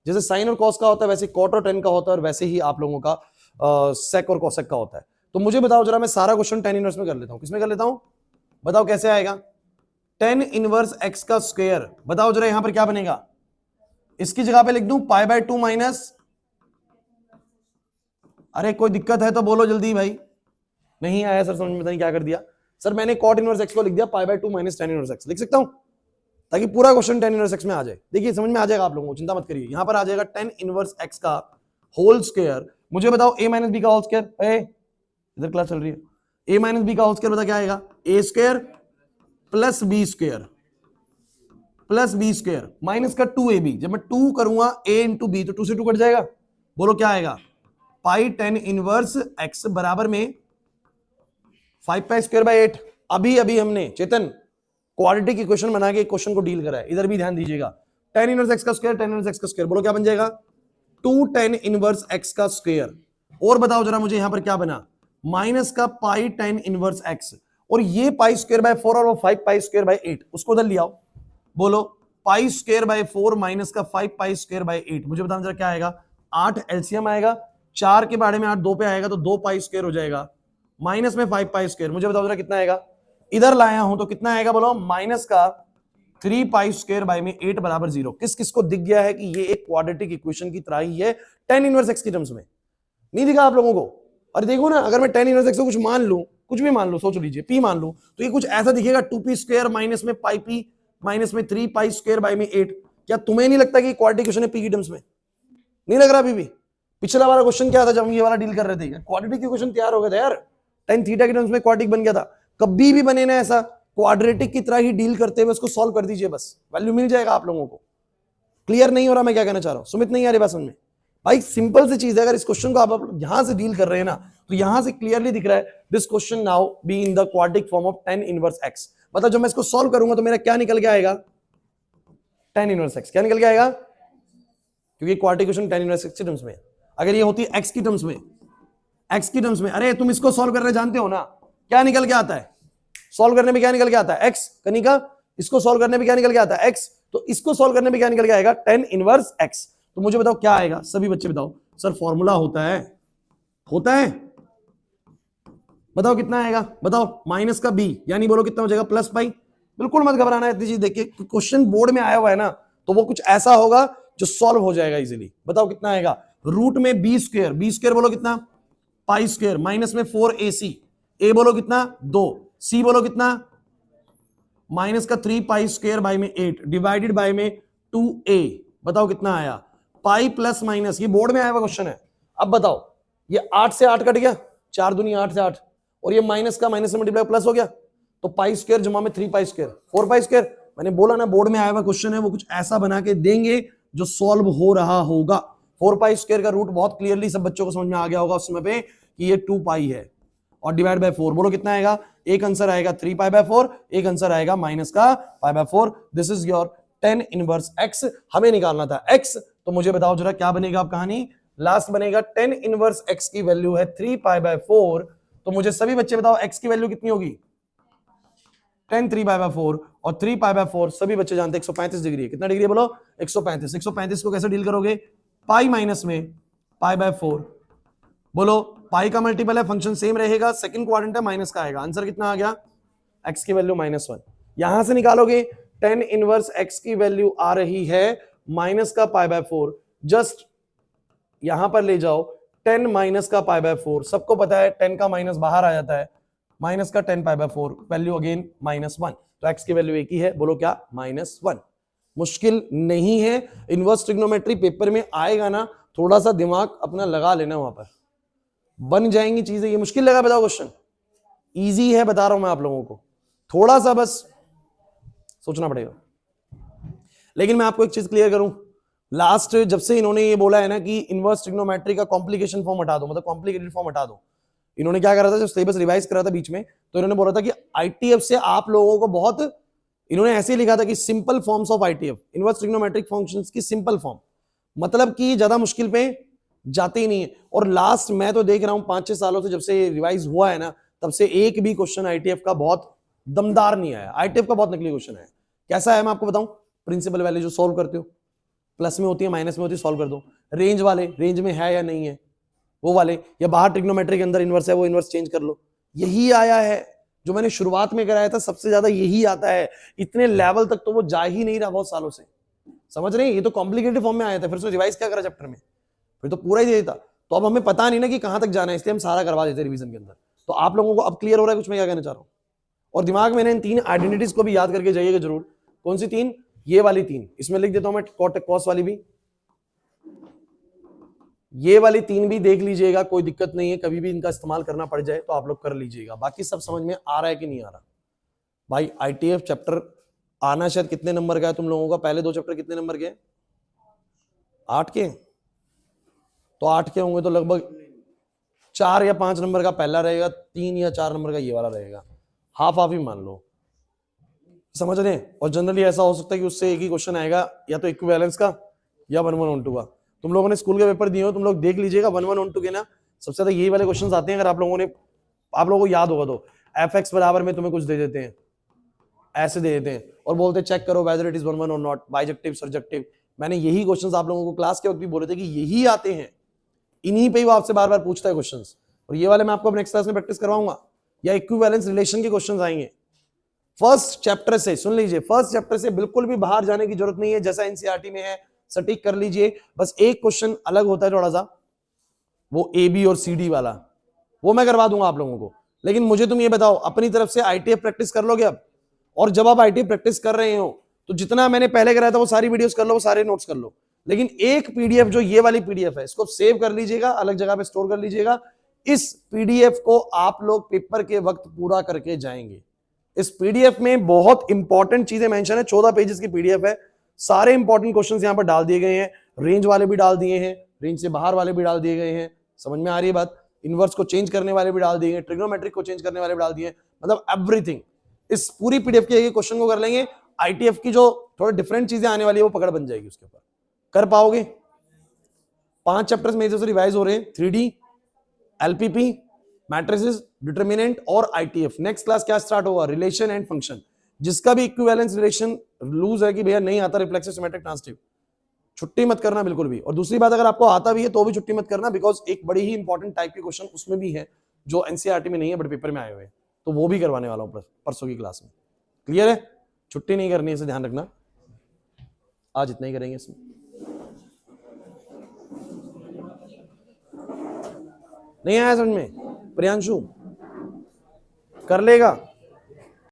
जैसे साइन और कॉस का होता है वैसे कॉट और टेन का होता है, और वैसे ही आप लोगों का सेक और कोसेक का होता है। तो मुझे बताओ जरा, मैं सारा क्वेश्चन tan इनवर्स में कर लेता हूं, किसमें कर लेता हूं बताओ कैसे आएगा। tan इनवर्स x का स्क्वायर, बताओ जरा यहां पर क्या बनेगा, इसकी जगह पे लिख दूं π/2 माइनस, अरे कोई दिक्कत है तो बोलो जल्दी भाई। नहीं आया सर समझ में, पता नहीं क्या कर दिया सर, मैंने cot इनवर्स x को लिख दिया π/2 माइनस tan इनवर्स x, लिख सकता हूं ताकि पूरा क्वेश्चन tan इनवर्स x में आ जाए। देखिए समझ में आ जाएगा आप लोगों को, चिंता मत करिए। यहां पर आ जाएगा tan इनवर्स x का होल स्क्वायर, मुझे बताओ a - b का होल स्क्वायर, इधर क्लास चल रही है, a - b का होल स्क्वायर बता क्या आएगा, a² plus b square minus का 2ab, जब मैं 2 करूंगा a इंटू b तो 2 से 2 कट जाएगा, बोलो क्या आएगा, पाई tan इनवर्स x बराबर में 5π²/8। अभी हमने चेतन क्वाड्रेटिक इक्वेशन बना के क्वेश्चन को डील करा है, इधर भी ध्यान दीजिएगा। tan इनवर्स x का स्क्वायर, tan इनवर्स x का स्क्वायर, बोलो क्या बन जाएगा, 2 tan इनवर्स x का स्क्वायर, और बताओ जरा मुझे यहां पर क्या बना, माइनस का पाई tan इनवर्स x, और ये π²/4 और वो 5π²/8, उसको उधर ले आओ, बोलो π²/4 माइनस का 5π²/8, मुझे बताना जरा क्या आएगा, 8 एलसीएम आएगा, 4 के बारे में 8 2 पे आएगा तो 2π² हो जाएगा, माइनस में 5π², मुझे बताओ जरा कितना आएगा, इधर लाया हूं तो कितना आएगा बोलो, माइनस का 3π²/8 बराबर 0। किस किस को दिख गया है कि ये एक क्वाड्रेटिक इक्वेशन की तरह ही है tan इनवर्स x की टर्म्स में, नहीं दिखा आप लोगों को? अरे देखो ना, अगर मैं tan इनवर्स x को कुछ मान लूं, कुछ भी मान लो, सोच लीजिए p मान लूं, तो ये कुछ ऐसा दिखेगा 2p² माइनस में πp माइनस में 3π²/8। क्या तुम्हें नहीं लगता कि क्वाड्रेटिक इक्वेशन है p की टर्म्स में? नहीं लग रहा अभी भी? पिछला वाला क्वेश्चन क्या था जब हम ये वाला डील कर रहे थे, क्वाड्रेटिक इक्वेशन तैयार हो गया था यार, tan थीटा की टर्म्स में क्वाड्रेटिक बन गया था। कभी भी बने ना ऐसा, क्वाड्रेटिक की तरह ही डील करते हुए उसको सॉल्व कर दीजिए, बस वैल्यू मिल जाएगा आप लोगों को। क्लियर नहीं हो रहा मैं क्या कहना चाह रहा हूं? सुमित नहीं आ रही बात समझ में? भाई सिंपल सी चीज है, अगर इस क्वेश्चन को आप यहां से डील कर रहे हैं ना, तो यहां से क्लियरली दिख रहा है this question now be in the quadratic form of tan inverse x। मतलब जब मैं इसको सॉल्व करूंगा तो मेरा क्या निकल के आएगा, tan इनवर्स x। क्या निकल के आएगा? क्योंकि quadratic equation tan inverse x के टर्म्स में। अगर ये होती एक्स की टर्म्स में, एक्स की टर्म्स में, अरे तुम इसको सॉल्व कर रहे जानते हो ना, क्या निकल के आता है? सॉल्व करने में क्या निकल के आता है? एक्स। कनिका, इसको सॉल्व करने में क्या निकल के आता है? एक्स। तो इसको सॉल्व करने में क्या निकल के आएगा? tan inverse x. तो मुझे बताओ क्या आएगा? सभी बच्चे बताओ। सर फॉर्मूला होता है, होता है, बताओ कितना आएगा? बताओ। माइनस का बी, यानी बोलो कितना हो जाएगा? Plus pi. बिल्कुल मत घबराना है, इतनी चीज देखिए क्वेश्चन बोर्ड में आया हुआ है ना, तो वो कुछ ऐसा होगा जो सॉल्व हो जाएगा इजीली। बताओ कितना आएगा? रूट में बी स्क्वायर, बी स्क्वायर बोलो कितना? पाई स्क्वायर, माइनस में 4ac, ए बोलो कितना? 2, सी बोलो कितना? माइनस का 3 पाई स्क्वायर बाई में 8 डिवाइडेड बाई में 2a। बताओ कितना आया? पाई प्लस माइनस, ये बोर्ड में आया हुआ क्वेश्चन है। अब बताओ, ये 8 से 8 कट गया, 4 दूनी 8 से 8, और ये माइनस का माइनस से मल्टीप्लाई प्लस हो गया, तो पाई स्क्वायर जमा में 3 पाई स्क्वायर 4 पाई स्क्वायर। मैंने बोला ना बोर्ड में आया हुआ क्वेश्चन है, वो कुछ ऐसा बना के देंगे जो सॉल्व हो रहा होगा। 4 पाई स्क्वायर का रूट बहुत क्लियरली सब बच्चों को समझ में आ गया होगा उस समय पे कि ये 2 पाई है, और डिवाइड बाय 4 बोलो कितना आएगा? एक आंसर आएगा 3 पाई बाय 4, एक आंसर आएगा माइनस का pi by 4। This is your tan inverse x। हमें निकालना था x, तो मुझे बताओ जरा क्या बनेगा अब कहानी? लास्ट बनेगा tan इनवर्स x की वैल्यू है 3 पाई बाय 4। तो मुझे सभी बच्चे बताओ x की वैल्यू कितनी होगी? tan 3 पाई बाय 4, और 3 पाई बाय 4 सभी बच्चे जानते हैं 135 डिग्री है। कितना डिग्री है बोलो? 135। 135 को कैसे डील करोगे? पाई माइनस में पाई बाय 4, बोलो पाई का मल्टीपल है, फंक्शन सेम रहेगा, सेकंड क्वाड्रेंट है, माइनस का आएगा। आंसर कितना आ गया? x की वैल्यू -1। यहां से निकालोगे tan इनवर्स x की वैल्यू आ रही है माइनस का पाई बाय 4। जस्ट यहां पर ले जाओ, 10 माइनस का पाई बाय 4, सबको पता है 10 का माइनस बाहर आ जाता है, माइनस का 10 पाई बाय 4, वैल्यू अगेन -1। तो x की वैल्यू एक ही है, बोलो क्या? -1। मुश्किल नहीं है। इनवर्स ट्रिग्नोमेट्री पेपर में आएगा ना, थोड़ा सा दिमाग अपना लगा लेना, वहां पर बन जाएंगी चीजें। ये मुश्किल लगा बताओ क्वेश्चन? इजी है, बता रहा हूं मैं आप लोगों को, थोड़ा सा बस सोचना पड़ेगा। लेकिन मैं आपको एक चीज क्लियर करूं, लास्ट जब से इन्होंने ये बोला है ना कि इनवर्स ट्रिग्नोमेट्री का कॉम्प्लिकेशन फॉर्म हटा दो, मतलब कॉम्प्लिकेटेड फॉर्म हटा दो, इन्होंने क्या करा था जब सिलेबस रिवाइज करा था बीच में, तो इन्होंने बोला था कि आईटीएफ से आप लोगों को बहुत, इन्होंने ऐसे ही लिखा था कि simple forms of ITF, inverse trigonometric functions की सिंपल फॉर्म, मतलब कि ज्यादा मुश्किल पे जाते ही नहीं है। और लास्ट मैं तो देख रहा हूं 5-6 सालों से जब से रिवाइज हुआ है ना, तब से एक भी क्वेश्चन आईटीएफ का बहुत दमदार नहीं आया। आईटीएफ का बहुत नकली क्वेश्चन है। कैसा है मैं आपको बताऊं? प्रिंसिपल वैल्यू जो सॉल्व करते हो, प्लस में होती है माइनस में होती है, सॉल्व कर दो। रेंज वाले, रेंज में है या नहीं है वो वाले, या बाहर ट्रिग्नोमेट्री के अंदर इनवर्स है वो इनवर्स चेंज कर लो। यही आया है जो मैंने शुरुआत में कराया था, सबसे ज्यादा यही आता है। इतने लेवल तक तो वो जा ही नहीं रहा बहुत सालों से, समझ रहे हैं? ये तो कॉम्प्लिकेटेड फॉर्म में आया था, फिर उसने रिवाइज क्या करा चैप्टर में, फिर तो पूरा ही दे देता। तो अब हमें पता नहीं ना कि कहां तक जाना है, इसलिए हम सारा करवा देते रिवीजन के अंदर। तो आप लोगों को अब क्लियर हो रहा है कुछ मैं क्या कहना चाह रहा हूं? और दिमाग में इन 3 आइडेंटिटीज को भी याद करके जाइएगा जरूर। कौन सी 3? ये वाली 3, इसमें लिख देता हूं मैं, कॉस वाली भी, ये वाली 3 भी देख लीजिएगा, कोई दिक्कत नहीं है, कभी भी इनका इस्तेमाल करना पड़ जाए तो आप लोग कर लीजिएगा। बाकी सब समझ में आ रहा है कि नहीं आ रहा भाई? आईटीएफ चैप्टर आना शायद कितने नंबर का है तुम लोगों का? पहले 2 चैप्टर कितने नंबर के? 8 के। तो 8 के होंगे तो लगभग 4 या 5 नंबर का पहला रहेगा, 3 या 4 नंबर का ये वाला रहेगा, हाफ हाफ ही मान लो, समझ रहे हैं? और जनरली ऐसा हो सकता है कि उससे एक ही क्वेश्चन आएगा, या तो इक्विवेलेंस का या 1-1-1-2 का। तुम लोगों ने स्कूल के पेपर दिए हो, तुम लोग देख लीजिएगा 1-1-1-2 के ना सबसे ज्यादा यही वाले क्वेश्चंस आते हैं। अगर आप लोगों को याद होगा तो एफ बराबर में तुम्हें कुछ दे देते हैं, ऐसे दे देते हैं और बोलते हैं चेक करो वेदर इट इज 1-1 और नॉट, बाइजेक्टिव सरजेक्टिव। मैंने यही क्वेश्चंस आप लोगों को क्लास के वक्त भी बोले थे कि यही आते हैं, इन्हीं पे ही वो आपसे बार बार पूछता है क्वेश्चंस। और ये वाले मैं आपको नेक्स्ट क्लास में प्रैक्टिस करवाऊंगा, या इक्विवेलेंस रिलेशन के क्वेश्चंस आएंगे। फर्स्ट चैप्टर से सुन लीजिए, फर्स्ट चैप्टर से बिल्कुल भी बाहर जाने की जरूरत नहीं है, जैसा एनसीईआरटी में है सटीक कर लीजिए। बस एक क्वेश्चन अलग होता है थोड़ा सा, वो ए बी और सी डी वाला, वो मैं करवा दूंगा आप लोगों को। लेकिन मुझे तुम ये बताओ, अपनी तरफ से आईटीएफ प्रैक्टिस कर लोगे अब? और जब आप आईटीएफ प्रैक्टिस कर रहे हो तो जितना मैंने पहले कराया था वो सारी वीडियोस कर लो, वो सारे नोट्स कर लो। लेकिन एक पीडीएफ जो ये वाली पीडीएफ है, इसको सेव कर लीजिएगा, अलग जगह पे स्टोर कर लीजिएगा। इस पीडीएफ को आप लोग पेपर के वक्त पूरा करके जाएंगे। इस पीडीएफ में बहुत इंपॉर्टेंट चीजें मेंशन है, 14 पेजेस की पीडीएफ है, सारे इंपॉर्टेंट क्वेश्चंस यहां पर डाल दिए गए हैं, रेंज वाले भी डाल दिए हैं, रेंज से बाहर वाले भी डाल दिए गए हैं, समझ में आ रही है बात? इनवर्स को चेंज करने वाले भी डाल दिए हैं, ट्रिग्नोमेट्रिक को चेंज करने वाले भी डाल दिए, मतलब एवरीथिंग। इस पूरी पीडीएफ के क्वेश्चन को कर लेंगे, आईटीएफ की जो थोड़ा डिफरेंट चीजें आने वाली है वो पकड़ बन जाएगी, उसके ऊपर कर पाओगे? 5 चैप्टर्स मेरे से रिवाइज हो रहे हैं, 3D, एलपीपी, मैट्रिसेस, डिटरमिनेंट और आईटीएफ। नेक्स्ट क्लास क्या स्टार्ट होगा, रिलेशन एंड फंक्शन। जिसका भी इक्विवेलेंस रिलेशन लूज है कि भैया नहीं आता रिफ्लेक्सिव, सिमेट्रिक, ट्रांसिटिव, छुट्टी मत करना बिल्कुल भी। और दूसरी बात, अगर आपको आता भी है तो भी छुट्टी मत करना, बिकॉज एक बड़ी ही इंपॉर्टेंट टाइप के क्वेश्चन उसमें भी है जो एनसीईआरटी में नहीं है बट पेपर में आए हुए हैं, तो वो भी करवाने वाला हूं परसों की क्लास में। क्लियर है? छुट्टी नहीं करनी है, इसे ध्यान रखना। आज इतना ही करेंगे इसमें। नहीं आया समझ में? प्रियांशु कर लेगा?